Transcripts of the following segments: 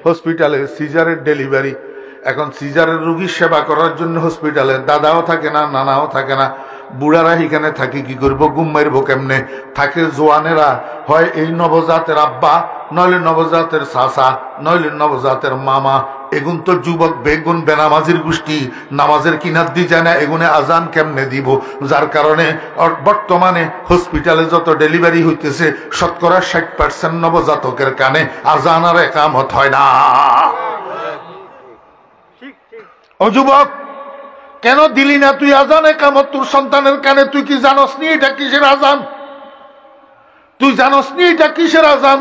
হসপিটালে সিজারের ডেলিভারি। এখন সিজারের রোগীর সেবা করার জন্য হসপিটালে দাদাও থাকে না, নানাও থাকে না, বুড়ারা এখানে থাকি কি করবো, ঘুম মারব কেমনে? থাকে জোয়ানেরা, হয় এই নবজাতের আব্বা, নইলে নবজাতের চাচা, নইলে নবজাতের মামা। এগুন তো যুবক বেগুন বেনামাজির গোষ্ঠী, নামাজের কিনার দিয়ে যায় না, এগুনে আজান কেমনে দিব? যার কারণে বর্তমানে হসপিটালে যত ডেলিভারি হইতেছে শতকরা 60% নবজাতকের কানে আজান আর একামত হয় না। ও যুবক, কেন দিলি না তুই আজান একামত তোর সন্তানের কানে? তুই কি জানস নি এটা কিসের আজান? তুই জানস নি এটা কিসের আজান?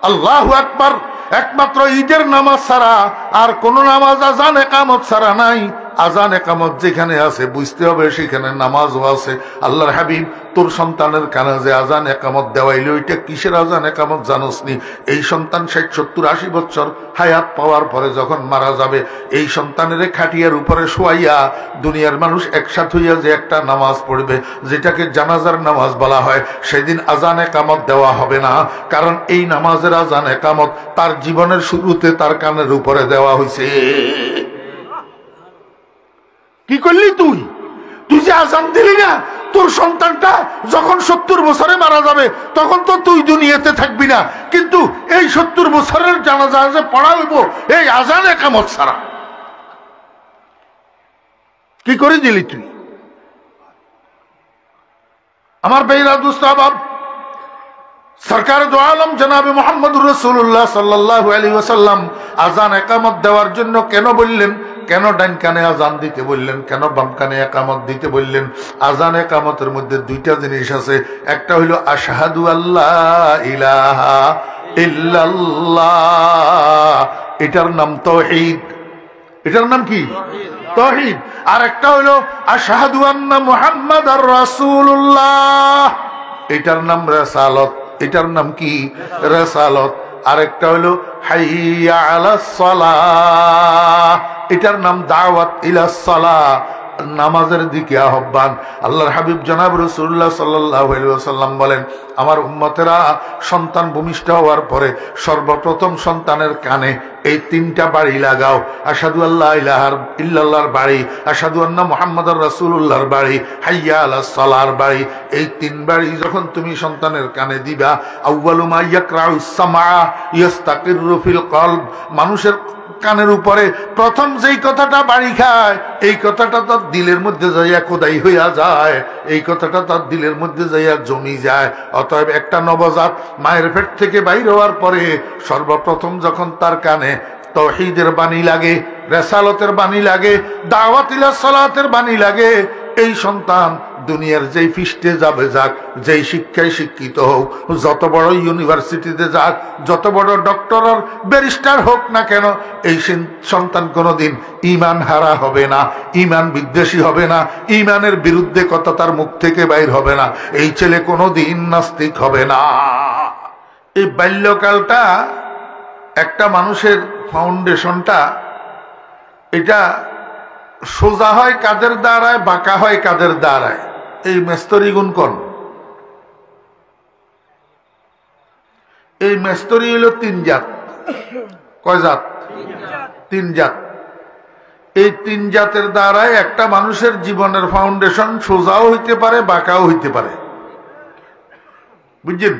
আল্লাহু আকবার। একমাত্র ঈদের নামাজ ছাড়া আর কোন নামাজ আজান একামত ছাড়া নাই। আজান একামত যেখানে আছে বুঝতে হবে সেখানে নামাজও আছে। আল্লাহর হাবিব তোর সন্তানের কানে যে আজান একামত দেওয়াইল, ওইটা কিসের আজান একামত জানোস নি? এই সন্তান 60, 70, 80 বছর হায়াত পাওয়ার পরে যখন মারা যাবে, এই সন্তানের খাটিয়ার উপরে শোয়াইয়া দুনিয়ার মানুষ একসাথে হইয়া যে একটা নামাজ পড়বে, যেটাকে জানাজার নামাজ বলা হয়, সেদিন আজান একামত দেওয়া হবে না। কারণ এই নামাজের আজান একামত তার জীবনের শুরুতে তার কানের উপরে দেওয়া হয়েছে। কি করলি তুই? তুই যে আজান দিলি না, তোর সন্তানটা যখন 70 বছরে মারা যাবে তখন তো তুই দুনিয়াতে থাকবি না, কিন্তু এই 70 বছরের জানাজা যে পড়া হইব এই আজান একামত ছাড়া। কি করে দিলি তুই? আমার বেইরা দুস্ত আবাব, সরকার দো আলম জনাবে মুহাম্মদুর রাসূলুল্লাহ সাল্লাল্লাহু আলাইহি ওয়াসাল্লাম আজান একামত দেওয়ার জন্য কেন বললেন? কেন ডান কানে আজান দিতে বললেন? কেন বাম কানে একামত দিতে বললেন? আজান একামতের মধ্যে দুইটা জিনিস আছে। একটা হইল আশহাদু আল্লাহ ইলাহা ইল্লাল্লাহ, এটার নাম তাওহীদ। এটার নাম কি? তাওহীদ। আর একটা হইল আশহাদু আন্না মুহাম্মাদার রাসূলুল্লাহ, এটার নাম রিসালাত। এটার নাম কি? রিসালাত। আরেকটা হলো হাইয়া আলাস সালাহ, এটার নাম দাওয়াত ইলাস সালাহ, নামাজের দিকে আহ্বান। আল্লাহর হাবিব জনাব রাসূলুল্লাহ সাল্লাল্লাহু আলাইহি ওয়াসাল্লাম বলেন, আমার উম্মতেরা সন্তান ভূমিষ্ঠ হওয়ার পরে সর্বপ্রথম সন্তানের কানে এই 3টা বাড়ি লাগাও। আশহাদু আল্লা ইলাহা ইল্লাল্লাহর বাড়ি, আশহাদু আন্না মুহাম্মাদার রাসূলুল্লাহর বাড়ি, হাইয়া আলাস সালাহর বাড়ি। এই 3 বাড়ি যখন তুমি সন্তানের কানে দিবা, আউয়ালু মা ইয়াকরাউস সামা ইয়াস্তাকিরু ফিল কলব, মানুষের কানের উপরে প্রথম যেই কথাটা বাড়ি খায় এই কথাটা তার দিলের মধ্যে যাইয়া খোদাই হইয়া যায়, এই কথাটা তার দিলের মধ্যে যাইয়া জমি যায়। অতএব একটা নবজাত মায়ের পেট থেকে বাইর হওয়ার পরে সর্বপ্রথম যখন তার কানে তাওহীদের বাণী লাগে, রিসালাতের বাণী লাগে, দাওয়াত ইলাস সালাতের বাণী লাগে, এই সন্তান দুনিয়ার যেই পৃষ্ঠে যাবে যাক, যেই শিক্ষায় শিক্ষিত হোক, যত বড় ইউনিভার্সিটিতে যাক, যত বড় ডক্টর আর ব্যারিস্টার হোক না কেন, এই সন্তান কোনোদিন ঈমান হারা হবে না, ঈমান বিদ্বেষী হবে না, ঈমানের বিরুদ্ধে কথা তার মুখ থেকে বাইর হবে না, এই ছেলে কোনোদিন নাস্তিক হবে না। এই বাল্যকালটা একটা মানুষের ফাউন্ডেশনটা, এটা সোজা হয় কাদের দ্বারায়, বাঁকা হয় কাদের দ্বারায়? এই মেস্তরি গুণ কোন? এই মেস্তরি হলো 3 জাত। কয় জাত? 3 জাত। এই 3 জাতের দ্বারায় একটা মানুষের জীবনের ফাউন্ডেশন সোজাও হইতে পারে, বাঁকাও হইতে পারে। বুঝছেন?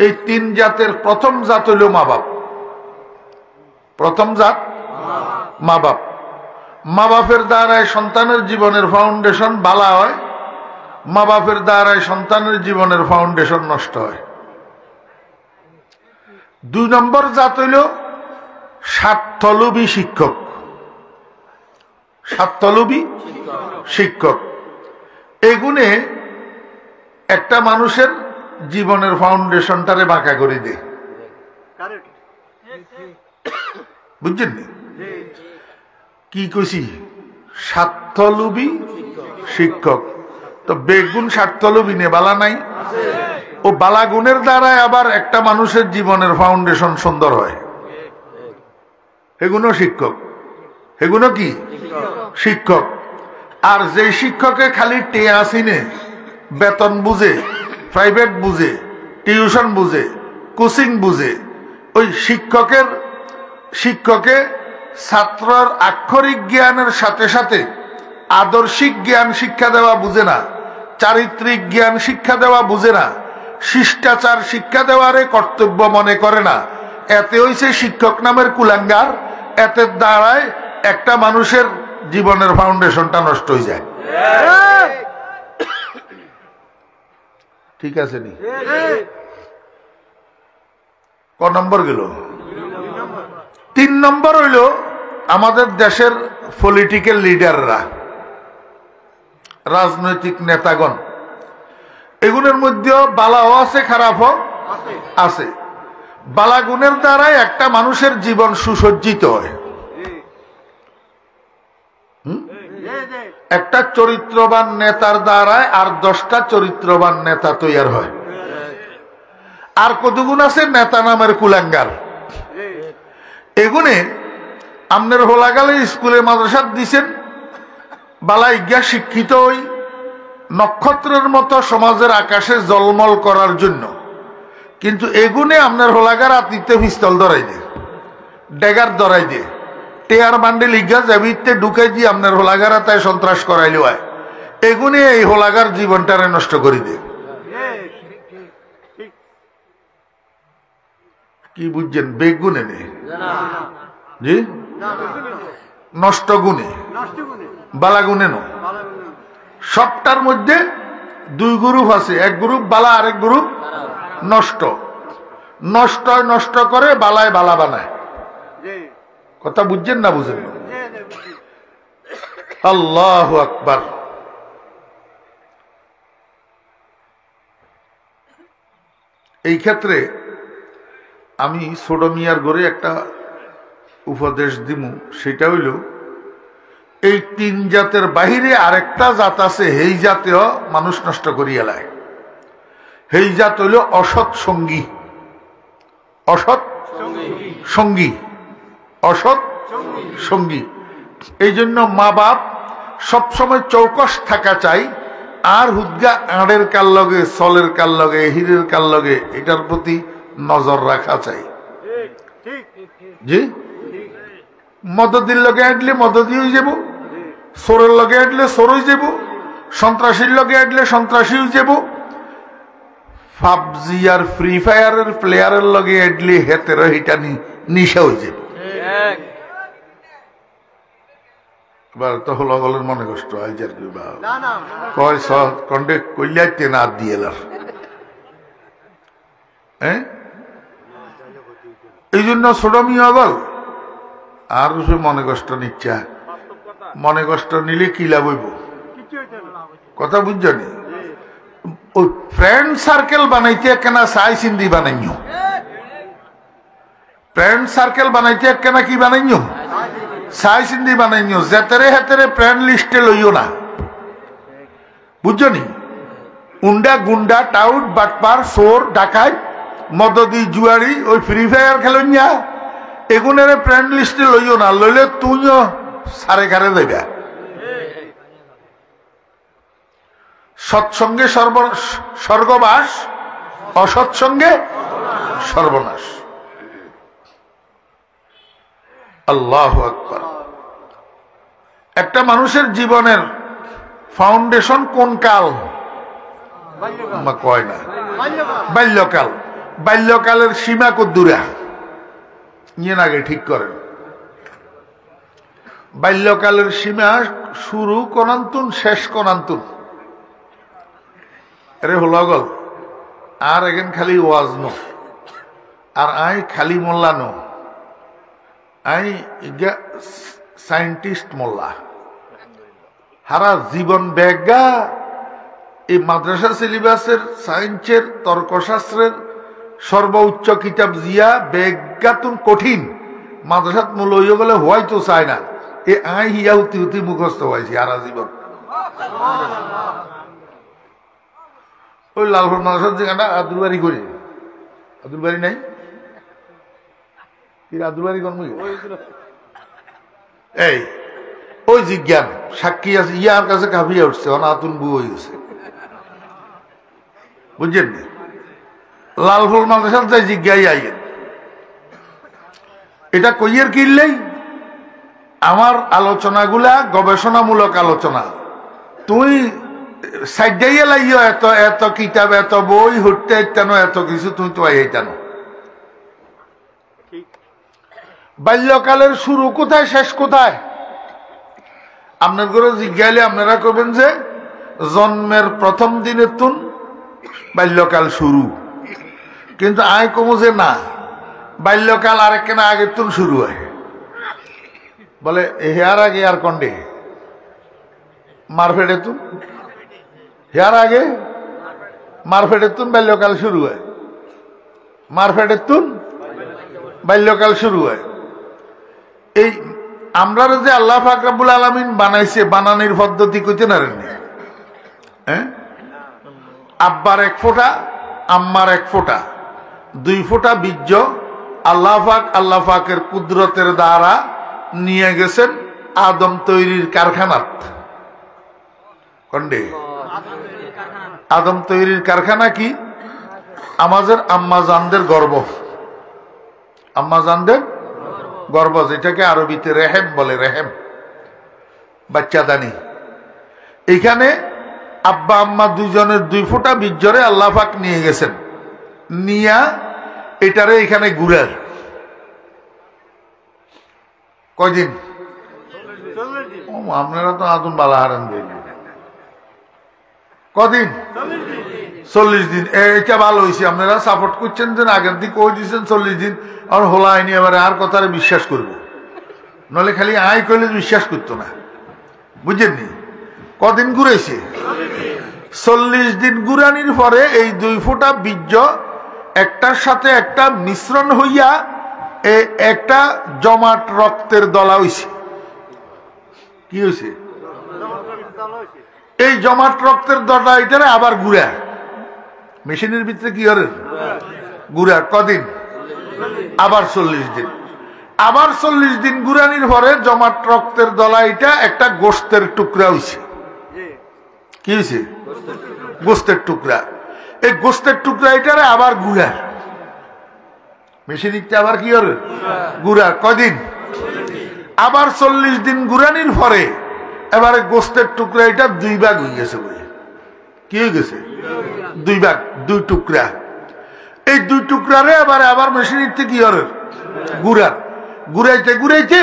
এই 3 জাতের প্রথম জাত হইল মা বাপ। প্রথম জাত মা বাপ। মা বাপের দ্বারায় সন্তানের জীবনের ফাউন্ডেশন বালা হয়, মা বাপের দ্বারায় সন্তানের জীবনের ফাউন্ডেশন নষ্ট হয়। 2 নম্বর জাত হইল স্বার্থলোভী শিক্ষক। স্বার্থলোভী শিক্ষক, এগুনে একটা মানুষের জীবনের ফাউন্ডেশনটারে বাঁকা করে দেয়। বুঝছেন? কি কইছি? স্বার্থলোভী শিক্ষক। তো বেগুন স্বার্থলোভী নে বালা নাই? ও বালা গুণের দ্বারাই আবার একটা মানুষের জীবনের ফাউন্ডেশন সুন্দর হয়। এগুলো শিক্ষক। এগুলো কি? শিক্ষক। আর যে শিক্ষকে খালি টেয়া আসিনে, বেতন বুঝে, প্রাইভেট বুঝে, টিউশন বুঝে, কোচিং বুঝে, ওই শিক্ষকের শিক্ষকে ছাত্রর আক্ষরিক জ্ঞানের সাথে সাথে আদর্শিক জ্ঞান শিক্ষা দেওয়া বুঝে না, চারিত্রিক জ্ঞান শিক্ষা দেওয়া বুঝে না, শিষ্টাচার শিক্ষা দেওয়ারে কর্তব্য মনে করে না, এতে হইছে শিক্ষক নামের কুলাঙ্গার। এতে দ্বারায় একটা মানুষের জীবনের ফাউন্ডেশনটা নষ্ট হয়ে যায়। ঠিক আছে নি? ক নম্বর গেল? 3 নম্বর হইল আমাদের দেশের পলিটিক্যাল লিডাররা, রাজনৈতিক নেতাগণ। এগুলোর মধ্যে বালাও আছে, খারাপও আছে। বালাগুণের দ্বারাই একটা মানুষের জীবন সুসজ্জিত হয়। একটা চরিত্রবান নেতার দ্বারাই আর 10টা চরিত্রবান নেতা তৈরি হয়। আর কতগুণ আছে নেতা নামের কুলাঙ্গার। এগুনে আপনার হোলাগালে স্কুলে মাদ্রাসা দিছেন, বালাই গিয়া শিক্ষিত হই নক্ষত্রের মতো সমাজের আকাশে জলমল করার জন্য। কিন্তু এগুনে আপনার হোলাগার আতিথ্য পিস্তল ধরাই দিয়ে, ডেগার ধরাই দিয়ে, টেয়ার বান্ডেল ইগা জাবিতে ঢুকাই দিয়ে আপনার হোলাগারা তাই সন্ত্রাস করাইলে হয়। এগুনে এই হোলাগার জীবনটারে নষ্ট করে দিয়ে। কি বুঝছেন? বেগুনে নেই জি, নষ্ট গুণে, বালাগুনে ন। সবটার মধ্যে 2 গ্রুপ আছে, এক গ্রুপ বালা, আরেক গ্রুপ নষ্ট। নষ্ট নষ্ট করে, বালায় বালা বানায়। কথা বুঝছেন না? বুঝেন? আল্লাহু আকবার। এই ক্ষেত্রে আমি ছোট মিয়ার ঘরে একটা উপদেশ দিমু, সেটা হইল এই 3 জাতের বাহিরে আরেকটা জাত আছে, এই জাতেও মানুষ নষ্ট করিয়া লায়। এই জাত হইল অসৎ সঙ্গী। অসৎ সঙ্গী, অসৎ সঙ্গী। এই জন্য মা বাপ সবসময় চৌকস থাকা চাই। আর হুদগা আড়ের কাল লগে, সলের কাল লগে, হিরের কাল লগে, এটার প্রতি নজর রাখা চাই। জি, মদদির লগে আটলে মদদি হয়ে যাব, সোরের লগে আটলে সোর হয়ে যাব, সন্ত্রাসীর লগে আটলে সন্ত্রাসী হয়ে যাব, পাবজি আর ফ্রি ফায়ারের প্লেয়ারের লগে আটলে হেতের হিটা নিশা হয়ে যাব। এবার তো হলো গলের মনে কষ্ট হয়, যার কি কয় কন্টে কইলাইতে না দিয়ে হ্যাঁ। এই জন্য ছোট মিয়া গল আর মনে কষ্ট নিচ্ছা। মনে কষ্ট নিলে কি লাভ হইব? কথা বুঝছনি? ওই ফ্রেন্ড সার্কেল বানাইতে কেনা সাই সিন্ধি বানাইও। ফ্রেন্ড সার্কেল বানাইতে কেনা কি বানাইও? সাই সিন্ধি বানাইও। যেতেরে হেতেরে ফ্রেন্ড লিস্টে লইও না, বুঝছনি? উন্ডা গুন্ডা টাউট বাটপার সোর ডাকাত মদদি জুয়ারি ওই ফ্রি ফায়ার খেলনিয়া এগুনের ফ্রেন্ড লিস্টে লইও না। লইলে তুইও সারে ঘরে দেবে। সৎসঙ্গে স্বর্গবাস, অসৎসঙ্গে সর্বনাশ। আল্লাহু আকবার। একটা মানুষের জীবনের ফাউন্ডেশন কোন কাল? কয় না, বাল্যকাল। বাল্যকালের সীমা কদ্দুরা নিয়ে আগে ঠিক করেন। বাল্যকালের সীমা শুরু কোনান্তুন, শেষ কোনান্তুন। আরে হলগল আর এখান খালি ওয়াজ নো, আর আই খালি মোল্লা নো, আই সায়েন্টিস্ট মোল্লা। হারা জীবন ব্যাগা এই মাদ্রাসা সিলেবাসের সায়েন্সের, তর্কশাস্ত্রের সর্বোচ্চ কিতাব জিয়া বেগাতুন কঠিন মাদ্রাসাত মূল হইয়া গেলে হয়তো চায় না। এ আই হিয়া হুতি হুতি মুখস্থ হয়েছি হারা জীবন। ওই লালপুর মাদ্রাসার যেখানটা আব্দুল বাড়ি করি, আব্দুল বাড়ি নাই আব্দুল বাড়ি কর্ম এই ওই জিজ্ঞান সাক্ষী আছে, ইয়ার কাছে কাঁপিয়ে উঠছে, অনাতুন বু হয়ে গেছে। বুঝছেন না? লালফুল মাদ্রাসার যাই জিজ্ঞাই আইয়েন। এটা কইয়ের কিনলেই আমার আলোচনাগুলা গবেষণামূলক আলোচনা। তুই সাইডাইয়া লাইও এত এত কিতাব এত বই হইতে ইত্যানো এত কিছু তুই তো এইটানো। বাল্যকালের শুরু কোথায় শেষ কোথায়? আপনার ঘরে জিজ্ঞাইলে আপনারা করবেন যে জন্মের প্রথম দিনের তুন বাল্যকাল শুরু, কিন্তু আয় কমো যে না, বাল্যকাল আরেকখানা আগের তুন শুরু হয়। বলে হেয়ার আগে আর কন্ডে মারফেটে তুন, হেয়ার আগে মারফেটের তুন বাল্যকাল শুরু হয়, মারফেটের তুন বাল্যকাল শুরু হয়। এই আমরা যে আল্লাহ পাক রব্বুল আলামিন বানাইছে, বানানোর পদ্ধতি কইতে না রেন, হ্যাঁ? আব্বার এক ফোঁটা, আম্মার এক ফোঁটা, 2 ফোঁটা বীর্য আল্লাহ পাকের কুদরতের দ্বারা নিয়ে গেছেন আদম তৈরির কারখানাত। কন্ডে আদম তৈরির কারখানা কি? আমাদের আম্মা জানদের গর্ব, আম্মা জানদের গর্ব, যেটাকে আরবিতে রেহেম বলে, রেহেম বাচ্চাদানি। এইখানে আব্বা আম্মা দুইজনের 2 ফোঁটা বীর্যরে আল্লাহ পাক নিয়ে গেছেন, নিয়া এটারে এখানে গুড়ার কয়দিন? আপনারা তো আদম বালা হারান দিন, কদিন? 40 দিন। এটা ভালো হয়েছে, আপনারা সাপোর্ট করছেন যে আগের দিন কই দিচ্ছেন 40 দিন, আর হলা আইনি এবারে আর কথারে বিশ্বাস করব, নলে খালি আয় কইলে বিশ্বাস করতো না, বুঝেননি? কদিন ঘুরেছে? 40 দিন ঘুরানির পরে এই 2 ফোঁটা বীর্য একটার সাথে একটা মিশ্রণ হইয়া একটা জমাট রক্তের দলা হইছে। কি হয়েছে? এই জমাট রক্তের দলা এটারে আবার গুড়া, মেশিনের ভিতরে কি করে গুড়া। কদিন? আবার 40 দিন। আবার 40 দিন গুড়ানির পরে জমাট রক্তের দলা এটা একটা গোস্তের টুকরা হইছে। কি হয়েছে? গোস্তের টুকরা। এই গোস্তের টুকরা এটারে আবার গুড়া, মেশিনিকটা আবার কি করে গুড়া। কদিন? আবার 40 দিন গুড়ানির পরে এবারে গোস্তের টুকরা এটা 2 ভাগ হয়ে গেছে। কি হয়ে গেছে? 2 ভাগ, 2 টুকরা। এই 2 টুকরারে আবার মেশিনিতে কি করে গুড়ার। গুড়াইতে গুড়াইতে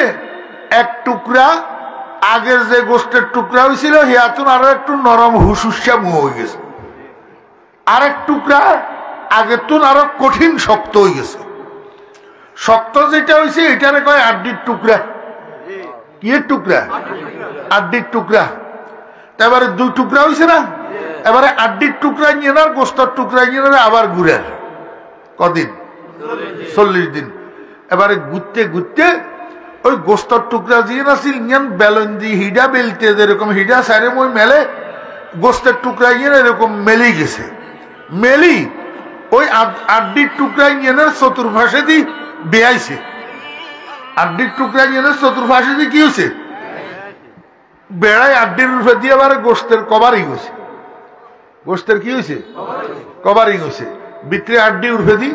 এক টুকরা আগের যে গোস্তের টুকরা হয়েছিল হিয়াতুন আরো একটু নরম হুসুসা মুহ হয়ে গেছে। আরেক টুকরা আগের তুন আরো কঠিন শক্ত হয়ে গেছে। শক্ত যেটা হয়েছে এটারে কয় আড্ডির টুকরা। কি টুকরা? আড্ডির টুকরা। এবারে 2 টুকরা হয়েছে না, এবারে আড্ডির টুকরা নিয়ে না, গোস্তর টুকরা নিয়ে না, আবার গুড়ার। কদিন? 40 দিন। এবারে ঘুরতে ঘুরতে ওই গোস্তর টুকরা দিয়ে না সিলঞ্জান বেলন দিয়ে হিডা বেলতে যেরকম হিডা সাইরে মই মেলে, গোস্তের টুকরা নিয়ে এরকম মেলেই গেছে। মেলি ওই আড্ডির টুকরা নিয়ে চতুর্পাশে দিয়ে বেয়াইছে। আড্ডির টুকরা নিয়ে চতুর্পাশে দিয়ে কি হয়েছে? বেড়ায় আড্ডির রূপে দিয়ে আবার গোস্তের কভারিং হয়েছে। গোস্তের কি হয়েছে? কভারিং হয়েছে। ভিতরে আড্ডি উঠে দি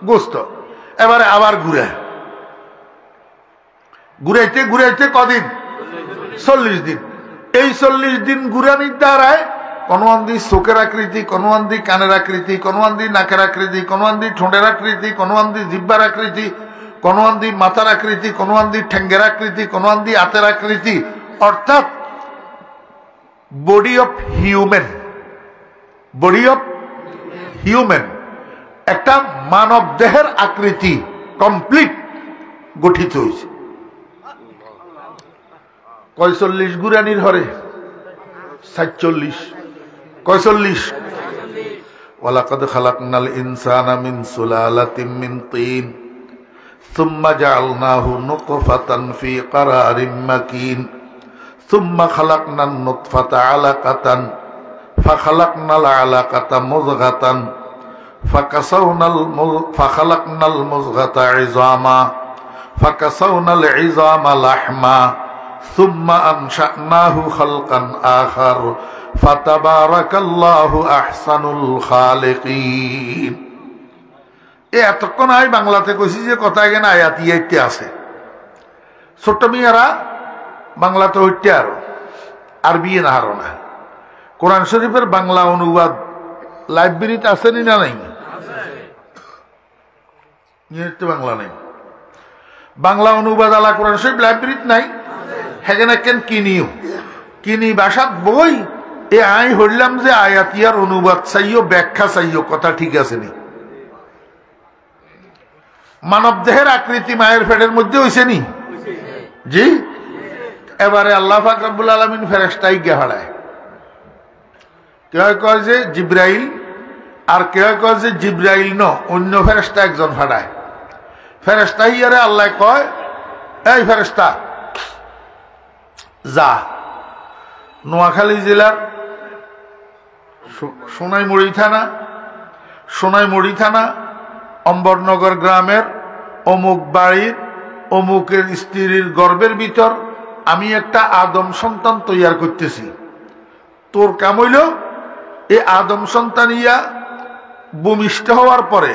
গোস্ত। এবারে আবার ঘুরে ঘুরাইতে ঘুরাইতে কদিন? 40 দিন। এই 40 দিন ঘুরানির দ্বারায় কোনোয়ান্দি চোখের আকৃতি, কোনোয়ান্দি কানের আকৃতি, কোনোয়ান্দি নাকের আকৃতি, কোনোয়ান্দি ঠোঁটের আকৃতি, কোনোয়ান্দি জিহ্বার আকৃতি, কোনোয়ান্দি মাথার আকৃতি, কোনোয়ান্দি ঠ্যাঙ্গের আকৃতি, কোনোয়ান্দি হাতের আকৃতি, অর্থাৎ body of human, body of human একটা মানব দেহের আকৃতি কমপ্লিট গঠিত হয়েছে। 40 গুরানির হরে 47। 40। ওয়ালাকাদ খালাকনাল ইনসানা মিন সুলালাতিন মিন তিন সুম্মা জাআলনাহু নুতফাতান ফি ক্বারারিম মাকিন সুম্মা খালাকনান নুতফাতা আলাকাতান ফাখালাকনাল আলাকাতা মুযগাতান ফাখালাকনাল মুযগাতা ইযামা ফাকাসাওনাল ইযামা লাহমা সুম্মা আনশানাহু খালকান আখার ফাতাবারাকাল্লাহু আহসানুল খালিকিন। এতক্ষণ আয় বাংলাতে কইছি যে কথা এখানে আয়াত ইয়াইতে আছে ছোট্ট মেয়েরা বাংলাতে হইতে আরো আরবি না হারো না কোরআন শরীফের বাংলা অনুবাদ লাইব্রেরিতে আসেনি না নাই বাংলা নেই বাংলা অনুবাদ আলা কোরআন শরীফ লাইব্রেরিতে নাই হেগেনে কেন কিনি ভাষাত বই এ আই হইলাম যে আয়াতিয়ার অনুবাদ চাইও ব্যাখ্যা চাইও কথা ঠিক আছে নি মানব দেহের আকৃতি মায়ের পেটের মধ্যে হইছে নি জি এবারে আল্লাহ পাক রব্বুল আলামিন ফেরেশতাই গে হারায় কেউ কয় যে জিব্রাইল আর কেউ কয় যে জিব্রাইল ন অন্য ফেরেশতা একজন হারায় ফেরেশতা ইয়ারে আল্লাহ কয় এই ফেরেশতা যা নোয়াখালী জেলার সোনাইমুড়ি থানা অম্বরনগর গ্রামের অমুক বাড়ির অমুকের স্ত্রীর গর্ভের ভিতর আমি একটা আদম সন্তান তৈয়ার করতেছি তোর কাম হইল এই আদম সন্তান ইয়া ভূমিষ্ঠ হওয়ার পরে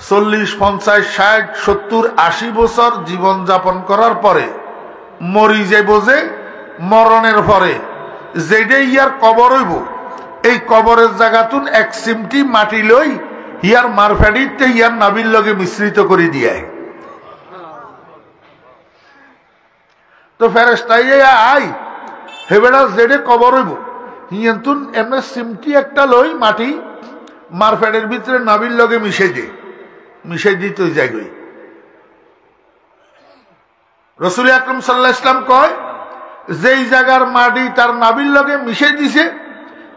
40, 50, 60, 70, 80 বছর জীবন যাপন করার পরে মরি যাইব যে মরণের পরে যেটা ইয়ার কবর হইব এই কবরের জায়গাতুন এক চিমটি মাটি লই ইয়ার মারফাড়িতে ইয়ার নাবির লগে মিশ্রিত করে দিয়ে তো ফেরেশতাই আই হেবেড়া যেটা কবর হইব হিয়াতুন এমনি চিমটি একটা লই মাটি মারফাড়ের ভিতরে নাবির লগে মিশাই দিতে যাই রসুল আকরাম সাল্লাল্লাহু আলাইহি ওয়াসাল্লাম কয় যেই জায়গার মাটি তার নাবির লগে মিশাই দিছে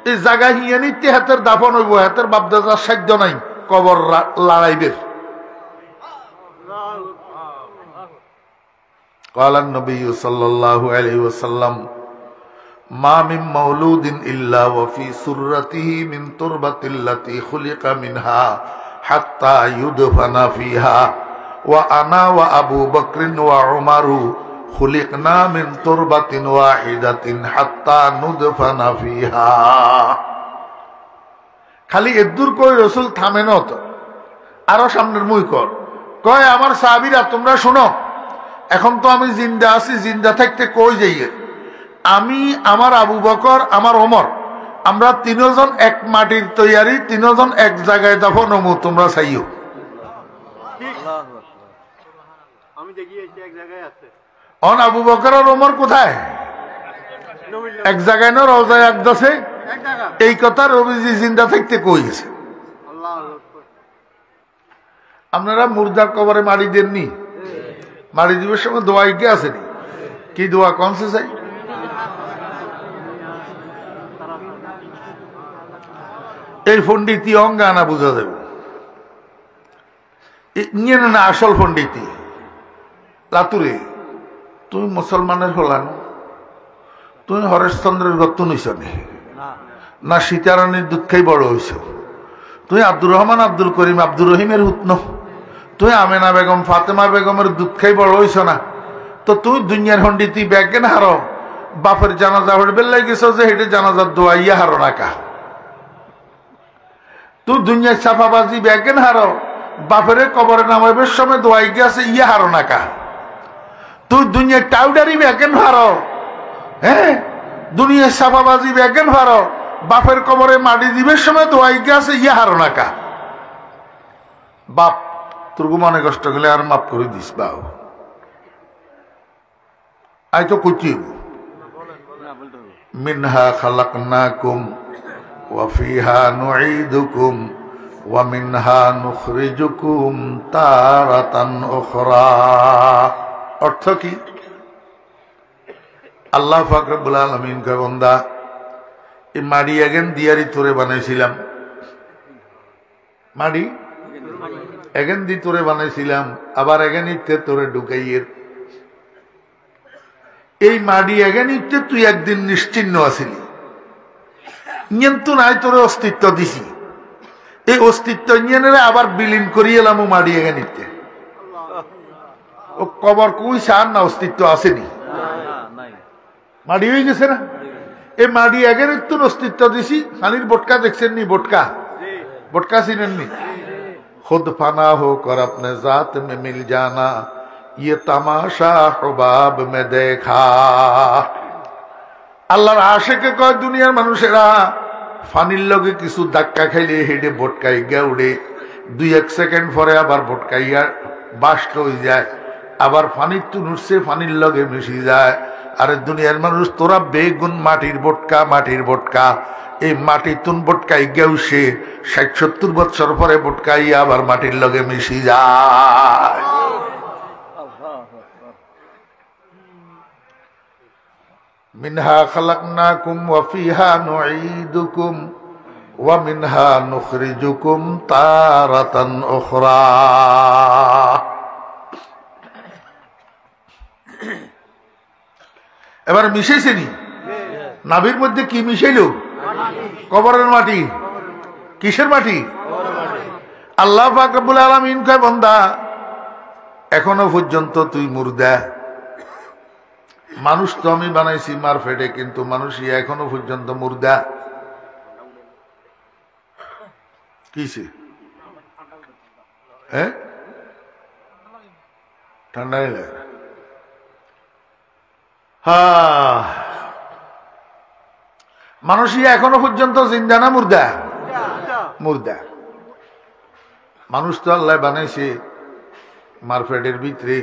এই জায়গা হিয়া নিতে হাতের দাফন হইব হাতের বাপদাদার সাধ্য নাই কবর লড়াইবে قال النبي صلى الله عليه وسلم ما من مولود إلا وفي سرته من تربة التي خلق منها حتى يدفن فيها وأنا وأبو بكر وعمر خلقنا من تربة واحدة حتى ندفن فيها খালি এদুর কই রাসূল থামেন তো আরো সামনের মুই কয় আমার সাহাবীরা তোমরা শুনো এখন তো আমি জিন্দা আছি জিন্দা থাকতে কই যাই আমি আমার আবু বকর আমার ওমর আমরা তিনজন এক মাটির তৈয়ারি তিনজন এক জায়গায় দাফন হমু তোমরা চাইও আমি দেখি এক জায়গায় আছে অন আবু বকর আর ওমর কোথায় এক জায়গায় না রওজায় আকদাসে এই কথা রবিজি জিন্দা থাকতে কই গেছে আপনারা মুর্দার কবরে মারি দেননি মারি দিবের সময় দোয়া কি আসেনি কি দোয়া কনসে চাই এই পণ্ডিতি অঙ্গ আনা বোঝা যাবে না আসল পণ্ডিতি লাতুরে তুমি মুসলমানের হলান তুমি হরেশচন্দ্রের গত্ত নিছ না সীতারানীর দুধ খাই বড় হইছ তুই আব্দুর রহমান আব্দুল করিম আব্দুর রহিমের হুতন তুই আমেনা বেগম ফাতেমা বেগমের দুধ খাই বড় হইছ না তো তুই দুনিয়ার হন্ডিতি ব্যাগেন হারো বাপের জানাজা হড়বে লাগেছ যে হেঁটে জানাজার দোয়া ইয়া হারো না কা তুই দুনিয়ার ছাপাবাজি ব্যাগেন হারো বাপের কবরে নামাইবের সময় দোয়াই গেছে ইয়া হারো না কা তুই দুনিয়ার টাউডারি ব্যাগেন হারো হ্যাঁ দুনিয়ার ছাপাবাজি ব্যাগেন হারো বাপের কবরে মাটি দিবের সময় দোয়াই গেছে ইয়া হারো না কা বাপ তোর মনে কষ্ট গেলে আর মাফ করে দিস বাউ আই তো কুচি মিনহা খালাকনাকুম ওয়া ফিহা নুঈদুকুম ওয়া মিনহা নুখরিজুকুম তারাতান উখরা অর্থ কি আল্লাহ পাক রব্বুল আলামিন কয় বান্দা এই মাড়ি এগেন দিয়ারি তোরে বানাইছিলাম মাড়ি এগেন দি তোরে বানাইছিলাম আবার এগেন ইতে তোরে ঢুকাইয়ের এই মাড়ি এগেন ইতে তুই একদিন নিশ্চিহ্ন আসিলি কিন্তু নাই তোরে অস্তিত্ব দিছি এই অস্তিত্ব নিয়ে আবার বিলীন করিয়ে এলাম মাড়ি এগেন ইতে ও কবর কুই সার না অস্তিত্ব আসেনি মাড়ি হয়ে গেছে না এই মাড়ি এগেন তোর অস্তিত্ব দিছি খালির বটকা দেখছেন নি বটকা চিনেননি खुद फना होकर अपने जात में मिल जाना ये तमाशा हुबाब में देखा। আল্লাহর আশিকে কয় দুনিয়ার মানুষেরা ফানির লগে কিছু ধাক্কা খাইলে হেডে বটকাই গিয়া উড়ে, 2-1 সেকেন্ড পরে আবার বটকাইয়া বাস্ট হয়ে যায়, আবার ফানির তুন উঠছে ফানির লগে মিশি যায়। আরে দুনিয়ার মানুষ তোরা বেগুন মাটির বটকা, এই মাটির তুন বটকাই গেও সে 60-70 বছর পরে বটকাইয়া আবার মাটির লগে মিশি যায়। মিনহা খালাকনাকুম ওয়া ফিহা নুঈদুকুম ওয়া মিনহা নুখরিজুকুম তারাতান উখরা। এবার মিশাইছে নি নাভির মধ্যে কি মিশাইল? কবরের মাটি। কিসের মাটি? আল্লাহ পাক রব্বুল আলামিন কয় বান্দা এখনো পর্যন্ত তুই মুর্দা। মানুষ তো আমি বানাইছি মার ফেটে, কিন্তু মানুষই এখনো পর্যন্ত মুর্দা। কিসে? হ্যাঁ, ঠান্ডা লাগে। হ্যাঁ, মানুষই এখনো পর্যন্ত জিন্দা না মুর্দা? মুর্দা। মানুষ তো আল্লাহ বানাইছে মারফেটের ভিতরে,